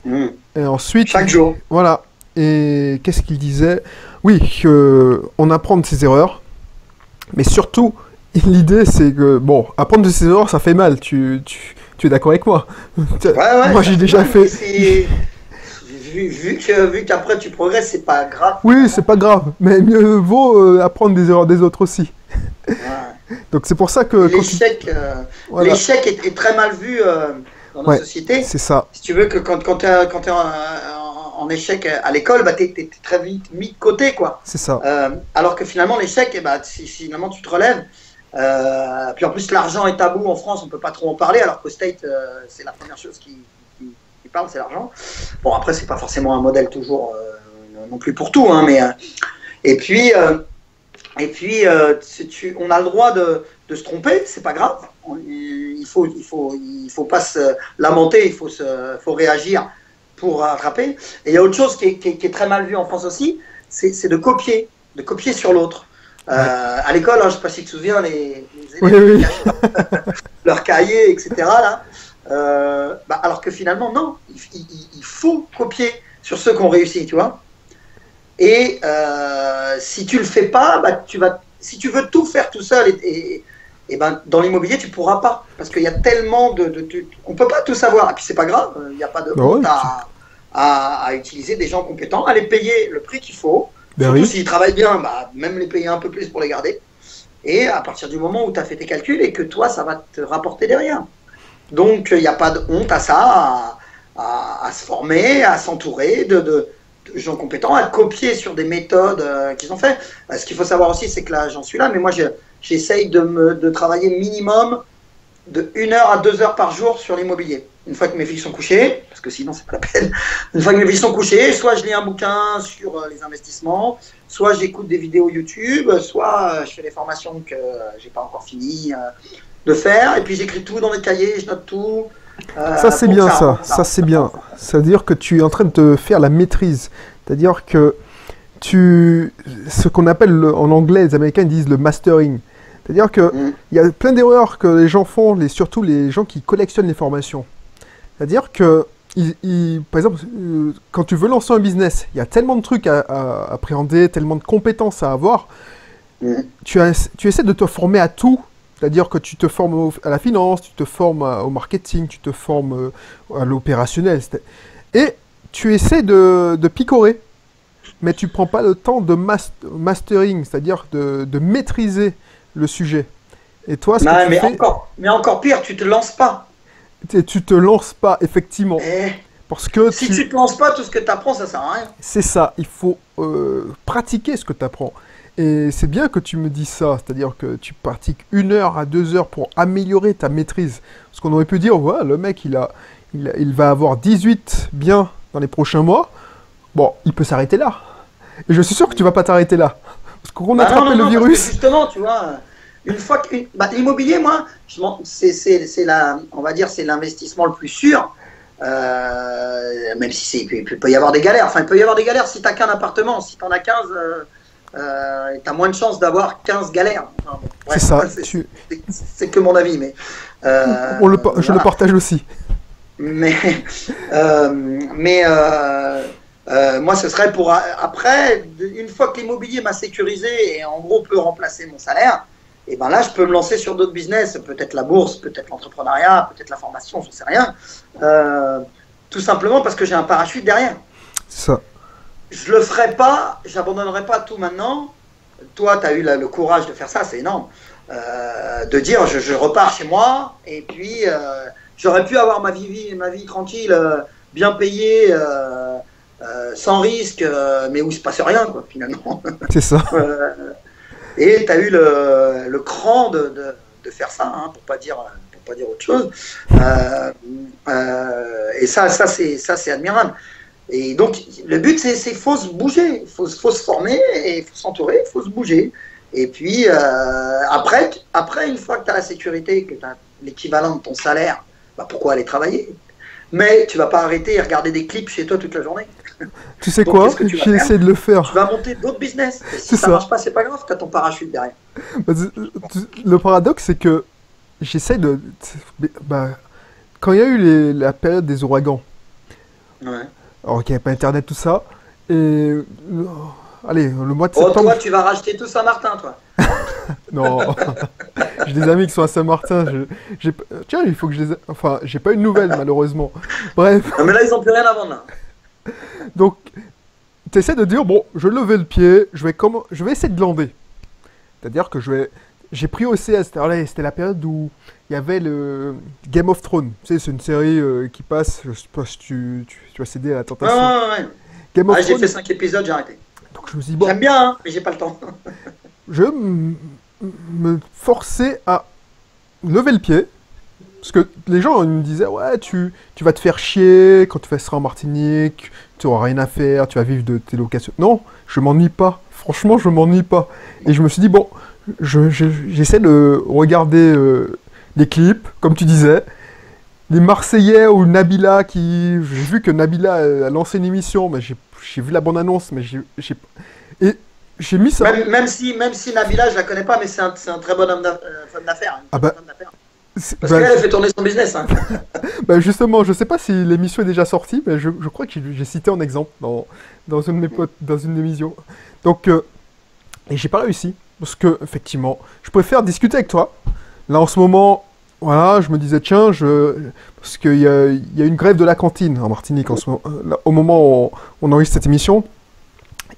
Et ensuite, Chaque jour. voilà. Et qu'est-ce qu'il disait? Oui, on apprend de ses erreurs, mais surtout, l'idée, c'est que, bon, apprendre de ses erreurs, ça fait mal. Tu es d'accord avec moi? Ouais, Moi, j'ai déjà fait. Vu qu'après tu progresses, c'est pas grave. Oui, c'est pas grave, mais mieux vaut apprendre des erreurs des autres aussi. Ouais. Donc c'est pour ça que L'échec voilà. l'échec est très mal vu dans nos Ouais, sociétés. c'est ça. Si tu veux que quand tu es en échec à l'école, bah, tu es très vite mis de côté, quoi. C'est ça. Alors que finalement, l'échec, eh ben, si finalement tu te relèves, puis en plus l'argent est tabou en France, on peut pas trop en parler, alors qu'au State, c'est la première chose qui parle, c'est l'argent. Bon, après, c'est pas forcément un modèle toujours non plus pour tout, hein, mais et puis on a le droit de se tromper, c'est pas grave. Il faut pas se lamenter, il faut réagir pour rattraper. Et il y a autre chose qui est très mal vu en France aussi, c'est de copier sur l'autre. À l'école, hein, je ne sais pas si tu te souviens, les élèves qui cachent leur cahier, etc. Là, alors que finalement, non, il faut copier sur ceux qui ont réussi, tu vois. Et si tu le fais pas, si tu veux tout faire tout seul, et ben, dans l'immobilier, tu pourras pas. Parce qu'il y a tellement on peut pas tout savoir. Et puis, c'est pas grave, il n'y a pas de honte à utiliser des gens compétents, à les payer le prix qu'il faut. Surtout s'ils travaillent bien, même les payer un peu plus pour les garder. Et à partir du moment où tu as fait tes calculs et que toi, ça va te rapporter derrière. Donc, il n'y a pas de honte à ça, à se former, à s'entourer de gens compétents, à copier sur des méthodes qu'ils ont fait. Ce qu'il faut savoir aussi, c'est que là, j'en suis là, mais moi, j'essaye de travailler minimum de 1 heure à 2 heures par jour sur l'immobilier. Une fois que mes filles sont couchées, parce que sinon c'est pas la peine, une fois que mes filles sont couchées, soit je lis un bouquin sur les investissements, soit j'écoute des vidéos YouTube, soit je fais des formations que j'ai pas encore fini de faire, et puis j'écris tout dans les cahiers, je note tout. Ça c'est bien ça c'est bien. C'est-à-dire que tu es en train de te faire la maîtrise. C'est-à-dire que ce qu'on appelle en anglais, les Américains ils disent le mastering. C'est-à-dire qu'il y a plein d'erreurs que les gens font, surtout les gens qui collectionnent les formations. C'est-à-dire que, par exemple, quand tu veux lancer un business, il y a tellement de trucs à appréhender, tellement de compétences à avoir. Tu essaies de te former à tout. C'est-à-dire que tu te formes à la finance, tu te formes au marketing, tu te formes à l'opérationnel. Et tu essaies de picorer. Mais tu ne prends pas le temps de mastering, c'est-à-dire de maîtriser le sujet. Et toi, ce que tu fais... mais encore pire, tu te lances pas. Tu te lances pas, effectivement. Parce que si tu te lances pas, tout ce que tu apprends, ça sert à rien. C'est ça, il faut pratiquer ce que tu apprends. Et c'est bien que tu me dis ça, c'est-à-dire que tu pratiques 1 heure à 2 heures pour améliorer ta maîtrise. Parce qu'on aurait pu dire, ouais, le mec, il va avoir 18 biens dans les prochains mois. Bon, il peut s'arrêter là. Et je suis sûr que tu vas pas t'arrêter là. Parce qu'on a attrapé le virus. Justement, tu vois, une fois que l'immobilier, moi, c'est l'investissement le plus sûr. Même si il peut y avoir des galères. Enfin, il peut y avoir des galères si tu n'as qu'un appartement. Si tu en as 15, tu as moins de chances d'avoir 15 galères. Enfin, bon, c'est ça. C'est que mon avis, mais je le partage aussi. Moi, ce serait pour après, une fois que l'immobilier m'a sécurisé et en gros peut remplacer mon salaire, et ben là, je peux me lancer sur d'autres business, peut-être la bourse, peut-être l'entrepreneuriat, peut-être la formation, j'en sais rien. Tout simplement parce que j'ai un parachute derrière. C'est ça. Je le ferai pas, j'abandonnerai pas tout maintenant. Toi, tu as eu le courage de faire ça, c'est énorme. De dire, je repars chez moi, et puis j'aurais pu avoir ma vie tranquille, bien payée, sans risque, mais où il se passe rien, quoi, finalement. C'est ça. Et tu as eu le cran de faire ça, hein, pour pas dire autre chose. Et ça c'est admirable. Et donc le but c'est faut se bouger, faut se former et faut s'entourer, il faut se bouger. Et puis après une fois que tu as la sécurité, que tu as l'équivalent de ton salaire, pourquoi aller travailler? Mais tu vas pas arrêter et regarder des clips chez toi toute la journée. Tu sais Donc, quoi? qu'est-ce que tu vas J'ai faire essayé de le faire. Tu vas monter d'autres business. Et si C'est ça ça. marche pas, c'est pas grave, tu as ton parachute derrière. Le paradoxe, c'est que j'essaie de... Bah, quand il y a eu la période des ouragans, Ouais. alors qu'il n'y avait pas Internet, tout ça, et... allez, le mois de Oh, septembre... toi, tu vas racheter tout Saint-Martin, toi. Non, j'ai des amis qui sont à Saint-Martin. Tiens, il faut que je les... Enfin, j'ai pas eu de nouvelles, malheureusement. Bref, Non, mais là, ils ont plus rien à vendre, là. donc, tu essaies de dire, bon, je vais lever le pied, je vais essayer de glander. C'est-à-dire que j'ai pris OCS, c'était la période où il y avait le Game of Thrones. Tu sais, c'est une série qui passe, je sais pas si tu as cédé à la Ouais, tentation. ouais. Game of Ah, j'ai Thrones, fait 5 épisodes, j'ai arrêté. donc je me suis dit, bon, J'aime bien, hein, mais j'ai pas le temps. je vais me forcer à lever le pied. Parce que les gens ils me disaient, ouais, tu vas te faire chier quand tu seras en Martinique, tu auras rien à faire, tu vas vivre de tes locations. Non, je m'ennuie pas. Franchement, je m'ennuie pas. Et je me suis dit, bon, j'essaie de regarder les clips, comme tu disais. Les Marseillais ou Nabila qui... J'ai vu que Nabila a lancé une émission, mais j'ai vu la bande-annonce, mais et j'ai mis ça. Même si Nabila, je la connais pas, mais c'est un très bon femme d'affaires. Ah bah, Femme d'affaires. c'est- Parce bah, qu'elle fait tourner son business. Hein. bah, justement, je sais pas si l'émission est déjà sortie, mais je crois que j'ai cité en exemple dans une de mes potes, dans une émission. Donc, et j'ai pas réussi, parce que, effectivement, je préfère discuter avec toi. Là, en ce moment, voilà, je me disais, tiens, parce qu'il y a une grève de la cantine en Martinique en ce moment, là, au moment où on enregistre cette émission.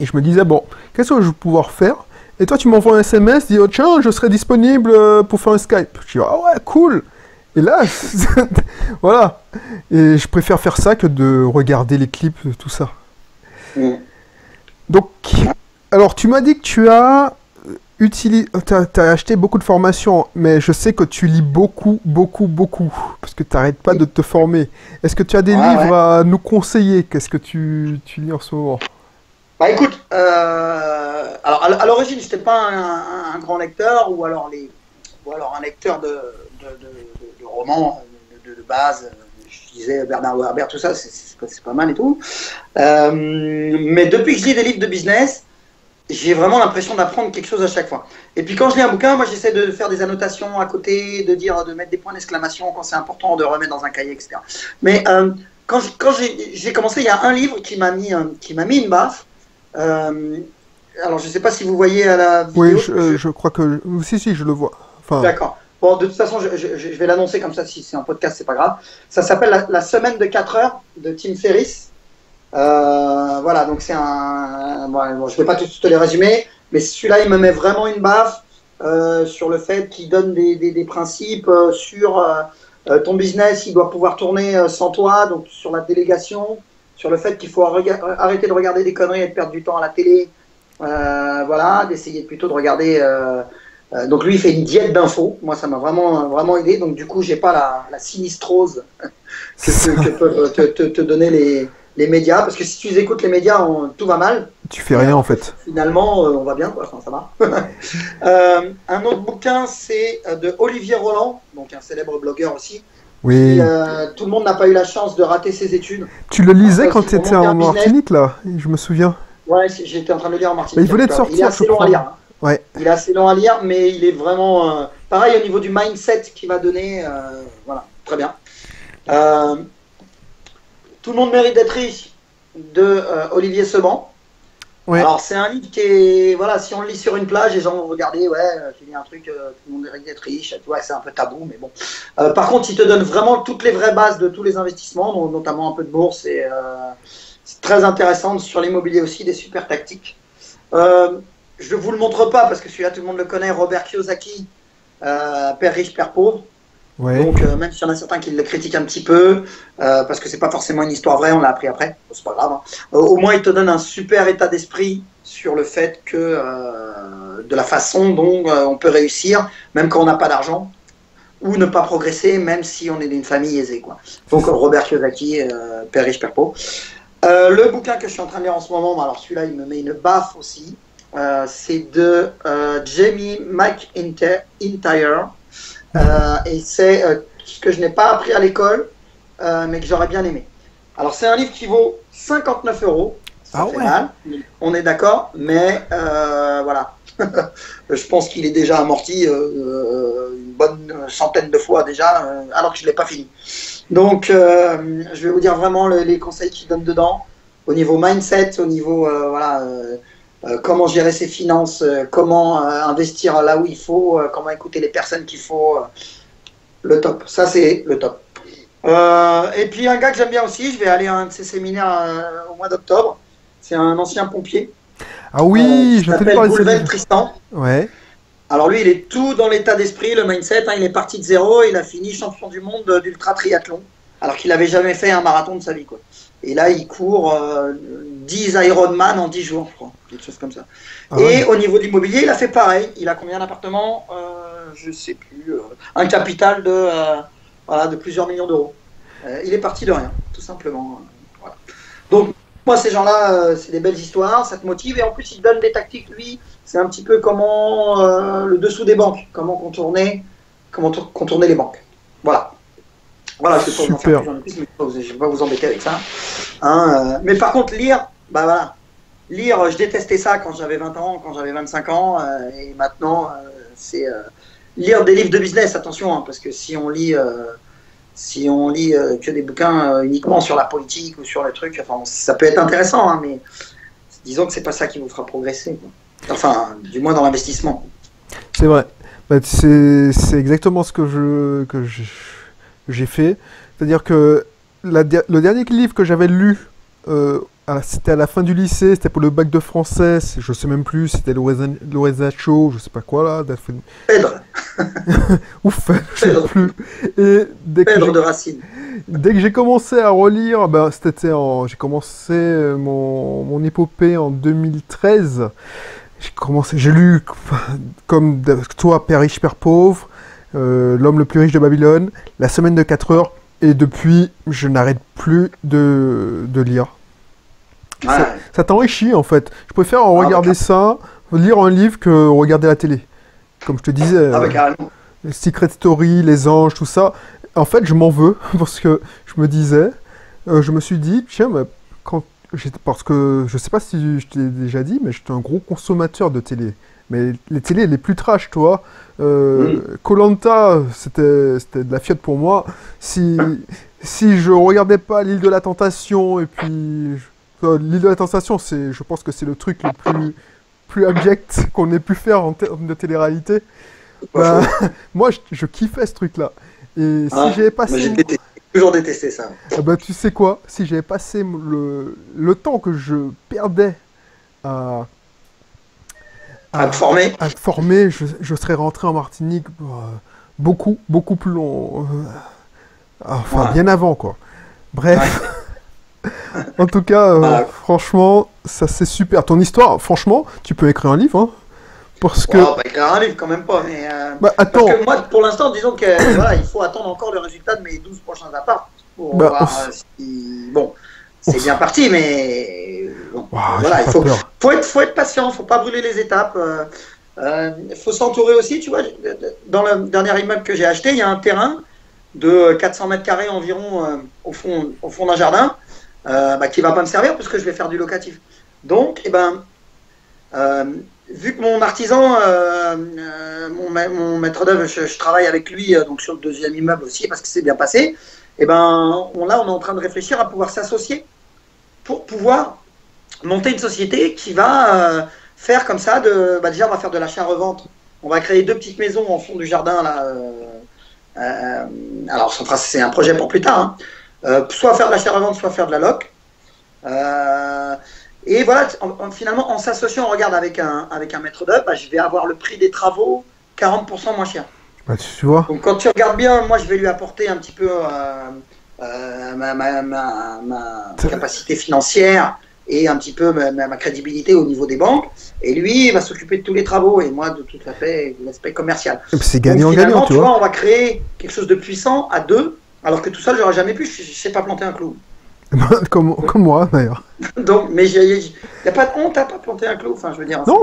Et je me disais, bon, qu'est-ce que je vais pouvoir faire? Et toi, tu m'envoies un SMS, dis, oh, tiens, je serai disponible pour faire un Skype. Je dis, ah ouais, cool. Et là, voilà. Et je préfère faire ça que de regarder les clips, tout ça. Mm. Donc, alors, tu m'as dit que tu as t'as acheté beaucoup de formations, mais je sais que tu lis beaucoup, parce que tu n'arrêtes pas de te former. Est-ce que tu as des livres à nous conseiller? Qu'est-ce que tu lis en ce moment? Bah écoute, alors à l'origine, j'étais pas un grand lecteur, ou alors un lecteur de romans de base. Je disais Bernard Werber, tout ça, c'est pas mal et tout. Mais depuis que je lis des livres de business, j'ai vraiment l'impression d'apprendre quelque chose à chaque fois. Et puis quand je lis un bouquin, moi j'essaie de faire des annotations à côté, de mettre des points d'exclamation quand c'est important, de remettre dans un cahier, etc. Mais quand j'ai commencé, il y a un livre qui m'a mis une baffe. Alors je sais pas si vous voyez à la vidéo. Oui, je crois que... Si, je le vois. Enfin... D'accord. Bon, de toute façon, je vais l'annoncer comme ça, si c'est en podcast, c'est pas grave. Ça s'appelle la semaine de 4 heures de Tim Ferriss. Voilà, donc c'est un... Bon, je vais pas te les résumer, mais celui-là, il me met vraiment une baffe sur le fait qu'il donne des principes sur ton business, il doit pouvoir tourner sans toi, donc sur la délégation, sur le fait qu'il faut arrêter de regarder des conneries et de perdre du temps à la télé, voilà, d'essayer plutôt de regarder... donc lui, il fait une diète d'infos. Moi, ça m'a vraiment aidé. Donc du coup, j'ai pas la sinistrose que peuvent te donner les médias. Parce que si tu écoutes les médias, tout va mal. Tu fais rien en fait. Finalement, on va bien, quoi. Enfin, ça va. Un autre bouquin, c'est de Olivier Roland, donc un célèbre blogueur aussi. Oui. Tout le monde n'a pas eu la chance de rater ses études. Tu le lisais quand c'est tu étais vraiment en bien business. Martinique, là? Je me souviens. Ouais, j'étais en train de le lire en Martinique. Il venait de sortir, Il est assez je long à crois. lire. Hein. Ouais. Il est assez long à lire, mais il est vraiment pareil au niveau du mindset qu'il va donner. Voilà, très bien. Tout le monde mérite d'être riche de Olivier Seban. Ouais. Alors c'est un livre qui est, voilà, si on le lit sur une plage, les gens vont regarder, ouais, j'ai lu un truc, tout le monde mérite d'être riche, tu vois, c'est un peu tabou, mais bon. Par contre, il te donne vraiment toutes les vraies bases de tous les investissements, donc, notamment un peu de bourse, et c'est très intéressant, sur l'immobilier aussi, des super tactiques. Je ne vous le montre pas parce que celui-là, tout le monde le connaît, Robert Kiyosaki, Père riche, Père pauvre. Ouais. Donc, même s'il y en a certains qui le critiquent un petit peu, parce que c'est pas forcément une histoire vraie, on l'a appris après, c'est pas grave. Hein. Au moins, il te donne un super état d'esprit sur le fait que, de la façon dont on peut réussir, même quand on n'a pas d'argent, ou ne pas progresser, même si on est d'une famille aisée, quoi. Donc, Robert Kiyosaki, Père riche, Père pauvre. Le bouquin que je suis en train de lire en ce moment, alors celui-là, il me met une baffe aussi. C'est de Jamie McIntyre. Et c'est ce que je n'ai pas appris à l'école, mais que j'aurais bien aimé. Alors, c'est un livre qui vaut 59 euros. Ça fait mal, on est d'accord, mais voilà. Je pense qu'il est déjà amorti une bonne centaine de fois déjà, alors que je ne l'ai pas fini. Donc, je vais vous dire vraiment les conseils qu'il donne dedans, au niveau mindset, au niveau comment gérer ses finances, comment investir là où il faut, comment écouter les personnes qu'il faut. Le top, ça c'est le top. Et puis un gars que j'aime bien aussi, je vais aller à un de ses séminaires au mois d'octobre. C'est un ancien pompier. Ah oui, je t'appelle Boulvel Tristan. Ouais. Alors lui, il est tout dans l'état d'esprit, le mindset. Hein, il est parti de zéro, il a fini champion du monde d'ultra triathlon, alors qu'il n'avait jamais fait un marathon de sa vie, quoi. Et là, il court 10 Ironman en 10 jours, je crois, quelque chose comme ça. Ah, et ouais. Au niveau de l'immobilier, il a fait pareil. Il a combien d'appartements je sais plus. Un capital de plusieurs millions d'euros. Il est parti de rien, tout simplement. Voilà. Donc, moi, ces gens-là, c'est des belles histoires, ça te motive. Et en plus, il donne des tactiques, lui. C'est un petit peu comment le dessous des banques, comment contourner les banques. Voilà. Voilà, je ne vais pas vous en faire plus, mais je ne vais pas vous embêter avec ça. Hein, mais par contre, lire, bah voilà. Lire, je détestais ça quand j'avais 20 ans, quand j'avais 25 ans. Et maintenant, c'est lire des livres de business, attention, hein, parce que si on lit que des bouquins uniquement sur la politique ou sur le truc, enfin, ça peut être intéressant, hein, mais disons que c'est pas ça qui vous fera progresser, quoi. Enfin, du moins dans l'investissement. C'est vrai. Bah, c'est exactement ce que j'ai fait. C'est-à-dire que le dernier livre que j'avais lu, c'était à la fin du lycée, c'était pour le bac de français, je sais même plus, c'était Lorenza Cho, je sais pas quoi là. Phèdre. Ouf, je sais plus. Et Phèdre de Racine. Dès que j'ai commencé à relire, j'ai commencé mon épopée en 2013. J'ai lu, comme toi, Père riche, Père pauvre, L'homme le plus riche de Babylone, La semaine de 4 heures, et depuis, je n'arrête plus de lire. Ouais. Ça t'enrichit, en fait. Je préfère regarder ça, lire un livre, que regarder la télé. Comme je te disais, Secret Story, Les Anges, tout ça. En fait, je m'en veux, parce que je me suis dit, tiens, mais parce que je sais pas si je t'ai déjà dit, mais j'étais un gros consommateur de télé. Mais les télés les plus trash, toi. Koh-Lanta, c'était de la fiotte pour moi. Si je regardais pas l'île de la Tentation, et puis l'île de la Tentation, je pense que c'est le truc le plus abject qu'on ait pu faire en termes de télé-réalité. Bah, moi, je kiffais ce truc-là. Et si j'avais passé... J'ai toujours détesté ça. Bah, tu sais quoi? Si j'avais passé le temps que je perdais à te former, je serais rentré en Martinique beaucoup plus long. Bien avant, quoi. Bref. Ouais. En tout cas, franchement, ça c'est super. Ton histoire, franchement, tu peux écrire un livre, hein. Parce que... écrire un livre quand même pas, mais... attends. Parce que moi, pour l'instant, disons que il faut attendre encore le résultat de mes 12 prochains apparts pour voir si... Bon, c'est bien parti, mais... Bon, voilà, il faut être patient, faut pas brûler les étapes. Faut s'entourer aussi, tu vois. Dans le dernier immeuble que j'ai acheté, il y a un terrain de 400 mètres carrés environ au fond d'un jardin qui va pas me servir parce que je vais faire du locatif. Donc, vu que mon artisan, mon maître d'œuvre, je travaille avec lui donc sur le deuxième immeuble aussi parce que c'est bien passé, on est en train de réfléchir à pouvoir s'associer pour pouvoir monter une société qui va faire comme ça, déjà on va faire de l'achat-revente, on va créer 2 petites maisons en fond du jardin là. Alors c'est un projet pour plus tard, hein. Soit faire de l'achat-revente, soit faire de la loc. Et voilà, finalement, en s'associant, on regarde avec un maître d'œuvre, je vais avoir le prix des travaux 40% moins cher. Bah, tu vois. Donc quand tu regardes bien, moi je vais lui apporter un petit peu ma capacité financière et un petit peu ma crédibilité au niveau des banques. Et lui, il va s'occuper de tous les travaux et moi de tout l'aspect commercial. C'est gagnant-gagnant, tu vois. On va créer quelque chose de puissant à 2, alors que tout seul, j'aurais jamais pu, je ne sais pas planter un clou. comme moi d'ailleurs. Donc, mais il n'y a pas de honte à pas planter un clou, enfin je veux dire. Non,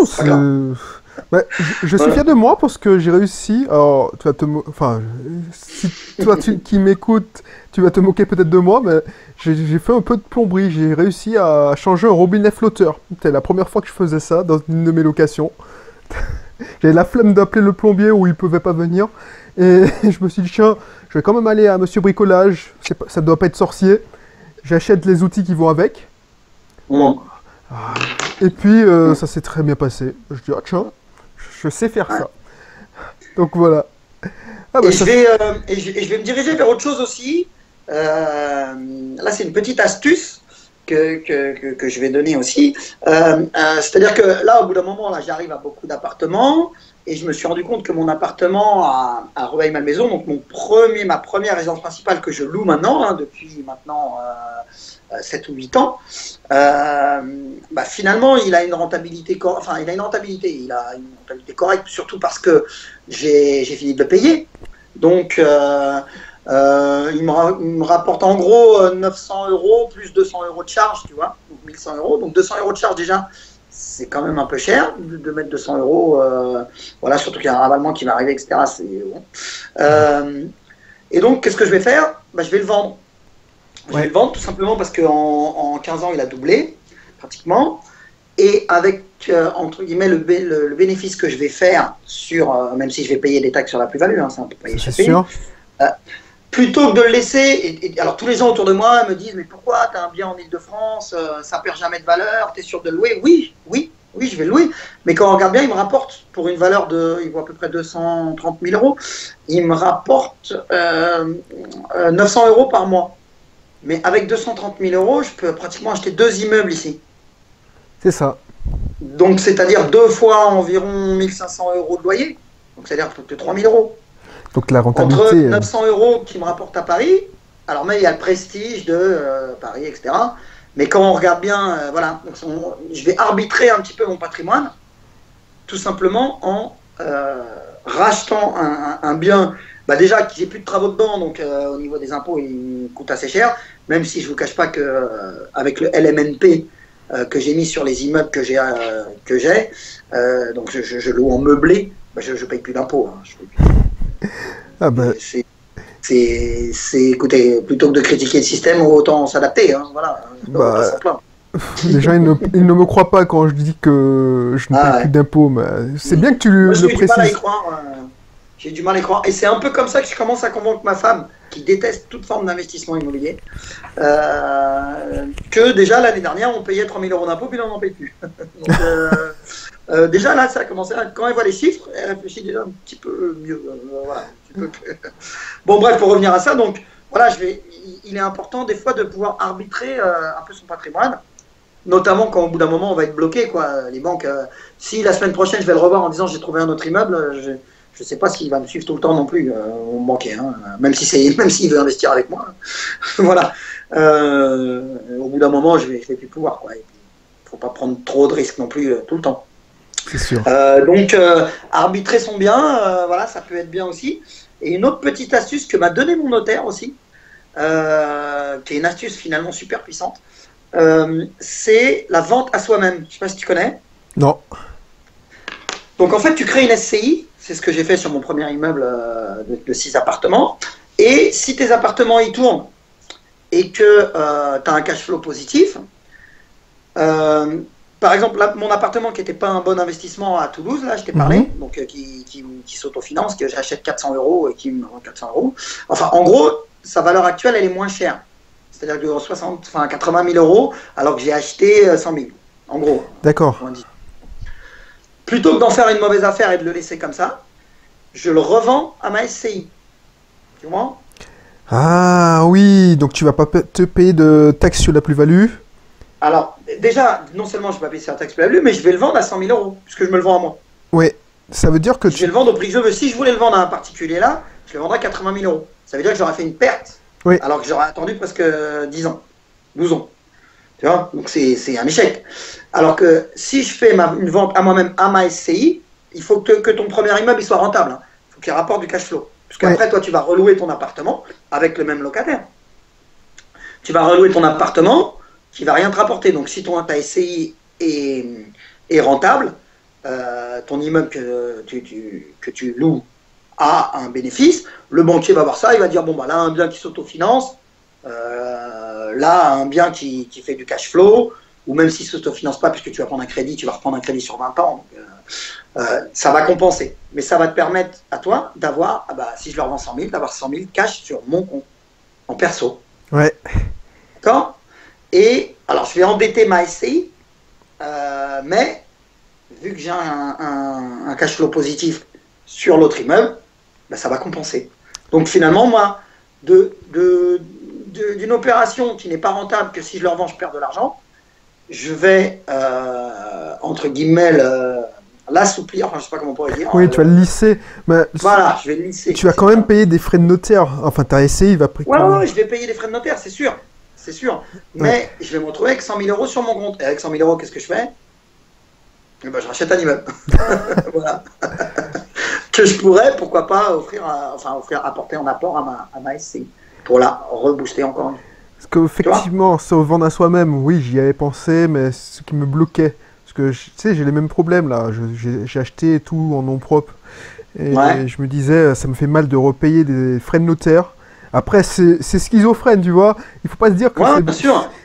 Ouais, je suis fier de moi parce que j'ai réussi. Alors, tu vas enfin, si toi qui m'écoutes, tu vas te moquer peut-être de moi, mais j'ai fait un peu de plomberie. J'ai réussi à changer un robinet flotteur. C'était la première fois que je faisais ça dans une de mes locations. J'avais la flemme d'appeler le plombier où il pouvait pas venir. Et je me suis dit, tiens, je vais quand même aller à Monsieur Bricolage. Ça doit pas être sorcier. J'achète les outils qui vont avec. Mm. Et puis, ça s'est très bien passé. Je dis, ah tiens, je sais faire ça. Donc voilà. Ah, bah, Et je vais me diriger vers autre chose aussi. Là, c'est une petite astuce que je vais donner aussi. C'est-à-dire que là, au bout d'un moment, là, j'arrive à beaucoup d'appartements et je me suis rendu compte que mon appartement à Rueil-Malmaison, donc ma première résidence principale que je loue maintenant, hein, depuis maintenant 7 ou 8 ans, bah, finalement, il a une rentabilité, il a une rentabilité correcte, surtout parce que j'ai fini de le payer. Donc, il me rapporte en gros 900 euros plus 200 euros de charge, tu vois, donc 1100 euros. Donc 200 euros de charge déjà, c'est quand même un peu cher de mettre 200 euros. Voilà, surtout qu'il y a un ravalement qui va arriver, etc. C'est bon. Et donc, qu'est-ce que je vais faire? Bah, je vais le vendre. Je vais le vendre tout simplement parce qu'en 15 ans, il a doublé, pratiquement. Et avec, entre guillemets, le bénéfice que je vais faire sur, même si je vais payer des taxes sur la plus-value, hein, c'est un peu payé c'est sûr. Plutôt que de le laisser, alors tous les gens autour de moi me disent, mais pourquoi tu as un bien en Ile-de-France, ça perd jamais de valeur, tu es sûr de le louer? Oui, je vais le louer. Mais quand on regarde bien, il me rapporte pour une valeur il vaut à peu près 230 000 euros, il me rapporte 900 euros par mois. Mais avec 230 000 euros, je peux pratiquement acheter 2 immeubles ici. C'est ça. Donc, c'est-à-dire 2 fois environ 1500 euros de loyer. Donc, c'est-à-dire que 3 000 euros. Donc, la rentabilité. Entre 900 euros qui me rapportent à Paris, alors, mais il y a le prestige de Paris, etc. Mais quand on regarde bien, voilà, donc je vais arbitrer un petit peu mon patrimoine, tout simplement en rachetant un bien. Bah déjà, j'ai plus de travaux dedans, donc au niveau des impôts, il me coûte assez cher. Même si je vous cache pas que avec le LMNP que j'ai mis sur les immeubles que j'ai, donc je loue en meublé, bah je paye plus d'impôts. Hein, Ah bah. Écoutez, plutôt que de critiquer le système, autant s'adapter. Hein, voilà. Bah, les gens ils ne me croient pas quand je dis que je ne paye plus d'impôts, mais c'est bien que tu le précises. J'ai du mal à y croire. J'ai du mal à y croire. Et c'est un peu comme ça que je commence à convaincre ma femme, qui déteste toute forme d'investissement immobilier, que déjà l'année dernière, on payait 3 000 euros d'impôts, puis là, on n'en paye plus. Donc, déjà, là, ça a commencé. Quand elle voit les chiffres, elle réfléchit déjà un petit peu mieux. Voilà, un petit peu. Bon, bref, pour revenir à ça, donc, voilà, il est important, des fois, de pouvoir arbitrer un peu son patrimoine. Notamment quand au bout d'un moment on va être bloqué, quoi. Les banques, si la semaine prochaine je vais le revoir en disant j'ai trouvé un autre immeuble, je ne sais pas s'il va me suivre tout le temps non plus, mon banquier, hein, même s'il veut investir avec moi. Voilà. Au bout d'un moment, je vais plus pouvoir, quoi. Il ne faut pas prendre trop de risques non plus tout le temps. C'est sûr. Donc, arbitrer son bien, voilà, ça peut être bien aussi. Et une autre petite astuce que m'a donné mon notaire aussi, qui est une astuce finalement super puissante, c'est la vente à soi-même. Je ne sais pas si tu connais. Non. Donc en fait, tu crées une SCI, c'est ce que j'ai fait sur mon premier immeuble de 6 appartements, et si tes appartements y tournent et que tu as un cash flow positif, par exemple, là, mon appartement qui n'était pas un bon investissement à Toulouse, là je t'ai parlé, donc qui s'autofinance, que j'achète 400 euros et qui me rend 400 euros. Enfin, en gros, sa valeur actuelle, elle est moins chère. C'est-à-dire que 80 000 euros, alors que j'ai acheté 100 000, en gros. D'accord. Plutôt que d'en faire une mauvaise affaire et de le laisser comme ça, je le revends à ma SCI. Tu vois? Ah oui, donc tu vas pas te payer de taxes sur la plus-value. Alors, déjà, non seulement je ne vais pas payer sur la taxe plus-value, mais je vais le vendre à 100 000 euros, puisque je me le vends à moi. Oui, ça veut dire que je vais le vendre au prix que je veux. Si je voulais le vendre à un particulier là, je le vendrais à 80 000 euros. Ça veut dire que j'aurais fait une perte. Oui. Alors que j'aurais attendu presque 10 ans, 12 ans. Tu vois? Donc c'est un échec. Alors que si je fais une vente à moi-même à ma SCI, il faut que ton premier immeuble il soit rentable. Hein. Il faut qu'il rapporte du cash flow. Parce qu'après, toi, tu vas relouer ton appartement avec le même locataire. Tu vas relouer ton appartement qui ne va rien te rapporter. Donc si ta SCI est rentable, ton immeuble que tu loues a un bénéfice, le banquier va voir ça, il va dire bon bah là un bien qui s'autofinance, là un bien qui fait du cash flow, ou même s'il ne s'autofinance pas puisque tu vas prendre un crédit, tu vas reprendre un crédit sur 20 ans, donc, ça va compenser. Mais ça va te permettre à toi d'avoir, si je leur vends 100 000, d'avoir 100 000 cash sur mon compte, en perso. Ouais. D'accord. Et alors je vais endetter ma SCI, mais vu que j'ai un cash flow positif sur l'autre immeuble, ça va compenser. Donc finalement, moi, d'une opération qui n'est pas rentable, que si je leur vends, je perds de l'argent, je vais, entre guillemets, l'assouplir, enfin je sais pas comment on pourrait dire. Oui, tu vas le lisser. Mais voilà, je vais le lisser. Tu vas quand même payer des frais de notaire. Enfin, ta SCI va... Ouais, je vais payer des frais de notaire, c'est sûr. C'est sûr. Mais je vais me retrouver avec 100 000 euros sur mon compte. Et avec 100 000 euros, qu'est-ce que je fais? Je rachète un immeuble. Voilà. Que je pourrais, pourquoi pas, apporter en apport à ma SCI pour la rebooster encore une fois. Parce qu'effectivement, se vendre à soi-même, oui, j'y avais pensé, mais ce qui me bloquait, parce que tu sais, j'ai les mêmes problèmes là, j'ai acheté tout en nom propre, et je me disais, ça me fait mal de repayer des frais de notaire. Après, c'est schizophrène, tu vois, il faut pas se dire que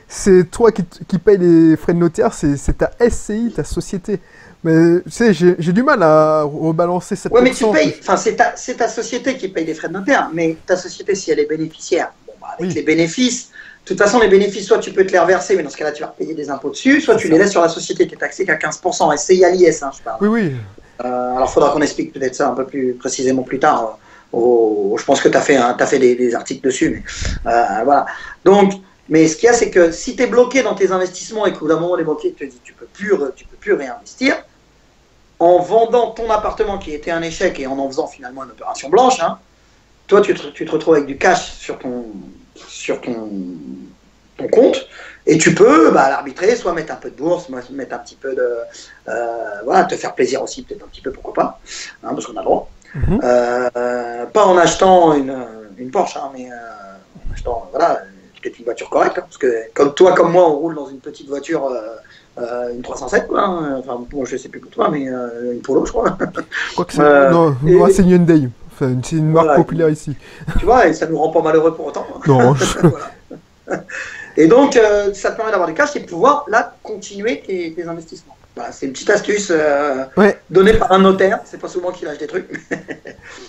c'est toi qui paye les frais de notaire, c'est ta SCI, ta société. Mais tu sais, j'ai du mal à rebalancer cette mais tu payes, enfin c'est ta société qui paye les frais de notaire, mais ta société, si elle est bénéficiaire, avec les bénéfices, de toute façon les bénéfices, soit tu peux te les reverser, mais dans ce cas-là tu vas payer des impôts dessus, soit tu les laisses sur la société qui est taxée qu'à 15%, SCI à l'IS, je parle. Oui. Alors il faudra qu'on explique peut-être ça un peu plus précisément plus tard. Je pense que tu as fait des articles dessus, mais voilà. Donc, mais ce qu'il y a, c'est que si tu es bloqué dans tes investissements et qu'au bout d'un moment les banquiers te disent tu peux plus réinvestir, en vendant ton appartement qui était un échec et en faisant finalement une opération blanche, toi tu te retrouves avec du cash sur ton compte et tu peux l'arbitrer, soit mettre un peu de bourse, soit mettre un petit peu de... te faire plaisir aussi peut-être un petit peu, pourquoi pas, parce qu'on a le droit. Pas en achetant une Porsche, mais en achetant peut-être une voiture correcte, parce que comme toi, comme moi, on roule dans une petite voiture, une 307, enfin bon, je sais plus pour toi, mais une Polo, je crois. Je crois que c'est moi, c'est une Hyundai, enfin, c'est une marque populaire ici. Tu vois, et ça nous rend pas malheureux pour autant. Non. Et donc, ça te permet d'avoir du cash et de pouvoir là continuer tes investissements. Voilà, c'est une petite astuce donnée par un notaire. C'est pas souvent qu'il lâche des trucs.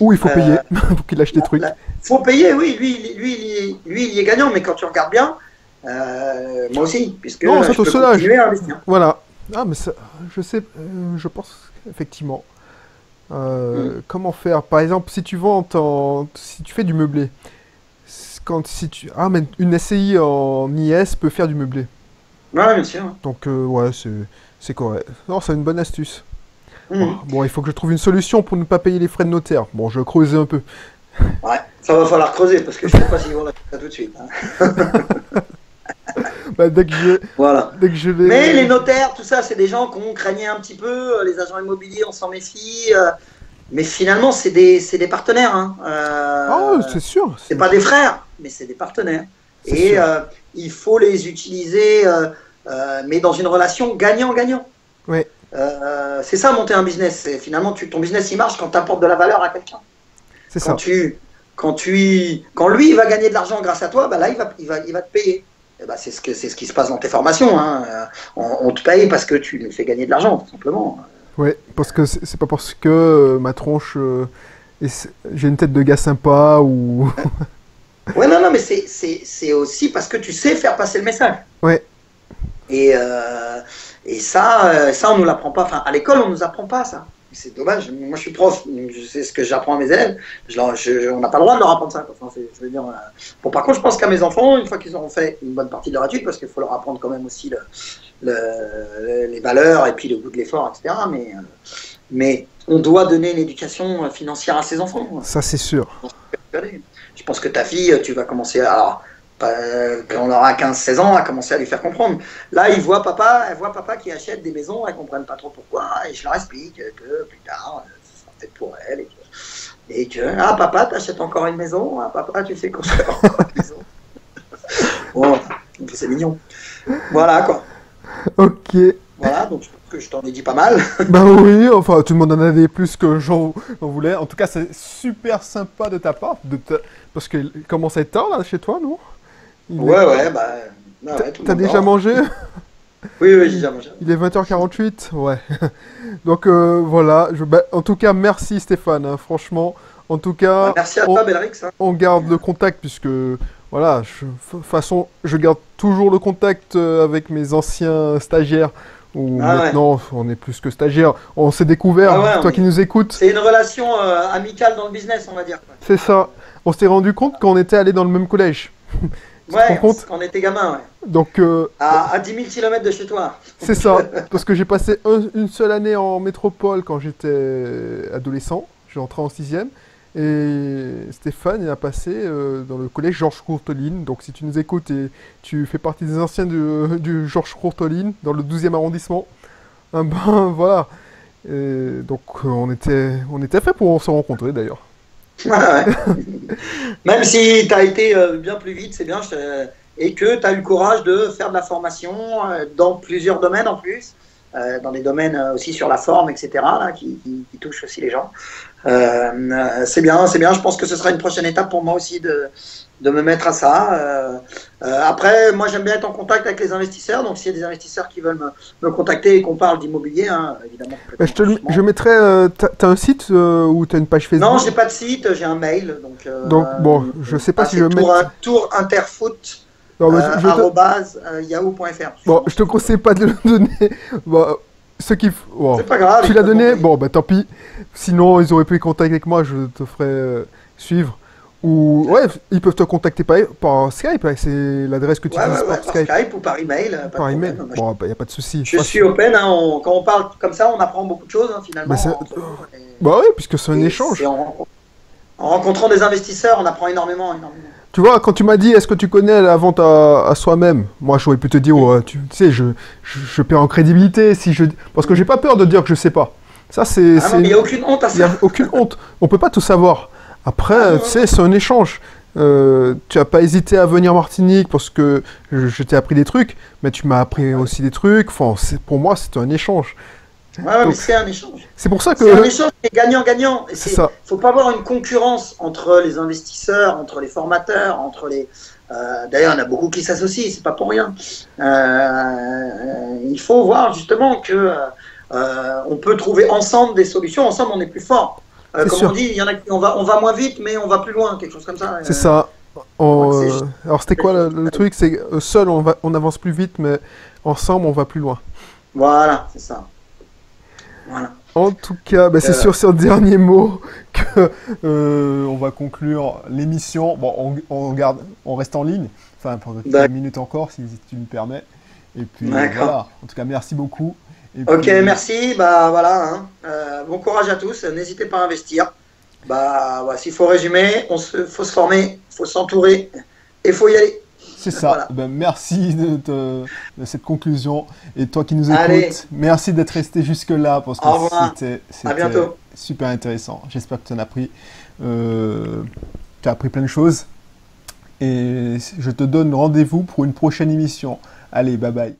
Ou il faut payer pour qu'il lâche des trucs. Il faut payer, oui. Lui, il y est gagnant, mais quand tu regardes bien, moi aussi, puisque non, je peux continuer à investir. Voilà. Ah, mais ça, je sais, je pense effectivement. Comment faire? Par exemple, si tu vends si tu fais du meublé, mais une SCI en IS peut faire du meublé. Ouais, bien sûr. Donc, c'est correct. Non, c'est une bonne astuce. Bon, il faut que je trouve une solution pour ne pas payer les frais de notaire. Bon, je vais creuser un peu. Ouais, ça va falloir creuser parce que je ne sais pas s'ils vont la faire tout de suite. Dès que je vais... Mais les notaires, tout ça, c'est des gens qu'on craignait un petit peu. Les agents immobiliers, on s'en méfie. Mais finalement, c'est des partenaires. C'est sûr. C'est pas des frères, mais c'est des partenaires. Et il faut les utiliser, mais dans une relation gagnant-gagnant. Oui. C'est ça, monter un business. Finalement, ton business, il marche quand tu apportes de la valeur à quelqu'un. C'est ça. Quand lui, il va gagner de l'argent grâce à toi, là, il va te payer. Et c'est ce qui se passe dans tes formations. On te paye parce que tu nous fais gagner de l'argent, tout simplement. Oui, parce que c'est pas parce que ma tronche, j'ai une tête de gars sympa ou... Ouais, non, mais c'est aussi parce que tu sais faire passer le message. Ouais. Et ça, on nous l'apprend pas. Enfin, à l'école, on nous apprend pas ça. C'est dommage. Moi, je suis prof. Je sais ce que j'apprends à mes élèves. On n'a pas le droit de leur apprendre ça. Enfin, je veux dire. Bon, par contre, je pense qu'à mes enfants, une fois qu'ils auront fait une bonne partie de leur étude, parce qu'il faut leur apprendre quand même aussi les valeurs et puis le goût de l'effort, etc. Mais on doit donner une éducation financière à ses enfants. Ça, c'est sûr. Je pense que ta fille, tu vas commencer à... quand on aura 15-16 ans, à commencer à lui faire comprendre. Là, elle voit papa qui achète des maisons, elles ne comprennent pas trop pourquoi, et je leur explique que plus tard, ce sera peut-être pour elles, et que papa, t'achètes encore une maison, papa, tu fais construire encore une maison. Bon, c'est mignon. Voilà, quoi. Ok, Voilà, donc je pense que je t'en ai dit pas mal. Bah oui, enfin, tout le monde en avait plus que j'en voulais. En tout cas, c'est super sympa de ta part, parce qu'il commence à être tard, là, chez toi, non? Ouais, bah, ouais, tout le T'as monde déjà dort. mangé? Oui, j'ai déjà mangé. Il est 20h48, ouais. Donc voilà, bah, en tout cas, merci Stéphane, hein, franchement. En tout Bah, cas, merci à toi, Belrix, hein. on garde le contact, puisque, voilà, de toute façon, je garde toujours le contact avec mes anciens stagiaires, où Ah ouais. maintenant, on est plus que stagiaires. On s'est découvert, Ah ouais, toi qui nous écoutes, c'est une relation amicale dans le business, on va dire, quoi. c'est ça. On s'est rendu compte qu'on était allés dans le même collège. Tu te rends Ouais, compte? quand on était gamin, ouais. Donc, À 10 000 km de chez toi. c'est ça, parce que j'ai passé une seule année en métropole quand j'étais adolescent, j'ai entré en sixième, et Stéphane il a passé dans le collège Georges Courteline, donc si tu nous écoutes et tu fais partie des anciens du Georges Courteline, dans le 12e arrondissement, ah ben voilà. Et donc on était fait pour se rencontrer d'ailleurs. Ouais, ouais. Même si tu as été bien plus vite, c'est bien, et que tu as eu le courage de faire de la formation dans plusieurs domaines en plus, dans des domaines aussi sur la forme, etc., là, qui touchent aussi les gens. C'est bien, c'est bien. Je pense que ce sera une prochaine étape pour moi aussi de me mettre à ça. Après, moi, j'aime bien être en contact avec les investisseurs. Donc, s'il y a des investisseurs qui veulent me contacter et qu'on parle d'immobilier, hein, évidemment. Bah, je mettrai. T'as un site ou t'as une page Facebook? Non, j'ai pas de site, j'ai un mail. Donc bon, je sais pas si je mets. Tourinterfoot. Non, bah, Yahoo.fr. Bon, je te conseille pas de le donner. Bah, ceux qui. Bon, C'est pas grave. tu l'as donné? Bon, bah tant pis. Sinon, ils auraient pu contacter avec moi, je te ferai suivre. Ou, ouais, ils peuvent te contacter par Skype, hein, c'est l'adresse que tu utilises par Skype ou par email. Par email. Bon, bah, y a pas de souci. Je suis open, hein, quand on parle comme ça, on apprend beaucoup de choses, hein, finalement. Bah ouais, puisque c'est un échange. En rencontrant des investisseurs, on apprend énormément. Tu vois, quand tu m'as dit, est-ce que tu connais la vente à soi-même? Moi, j'aurais pu te dire, ouais, tu sais, je perds en crédibilité parce que j'ai pas peur de dire que je sais pas. Ça, c'est. Ah non, mais il n'y a aucune honte à ça. Il n'y a aucune honte. On peut pas tout savoir. Après, tu sais, c'est un échange. Tu n'as pas hésité à venir en Martinique parce que je t'ai appris des trucs, mais tu m'as appris aussi des trucs. Enfin, pour moi, c'est un échange. Ouais, donc, mais c'est un échange. C'est pour ça que. C'est un échange qui est gagnant-gagnant. C'est ça. Il ne faut pas avoir une concurrence entre les investisseurs, entre les formateurs, entre les. D'ailleurs, il y en a beaucoup qui s'associent, c'est pas pour rien. Il faut voir justement que on peut trouver ensemble des solutions. Ensemble, on est plus fort. Comme on dit, il y en a qui on va moins vite, mais on va plus loin, quelque chose comme ça. C'est ça. Alors c'était quoi le truc? C'est seul on avance plus vite, mais ensemble on va plus loin. Voilà, c'est ça. Voilà. En tout cas, bah, c'est sur ce dernier mot que on va conclure l'émission. Bon, on reste en ligne, enfin pour quelques minutes encore, si tu me permets. Et puis voilà. En tout cas, merci beaucoup. Ok, merci. Bah voilà. Hein. Bon courage à tous. N'hésitez pas à investir. Bah, s'il faut résumer, faut se former, faut s'entourer et faut y aller. C'est ça. Voilà. Ben, merci de cette conclusion. Et toi qui nous écoutes, merci d'être resté jusque là parce que c'était super intéressant. J'espère que tu en as appris. Tu as appris plein de choses. Et je te donne rendez-vous pour une prochaine émission. Allez, bye bye.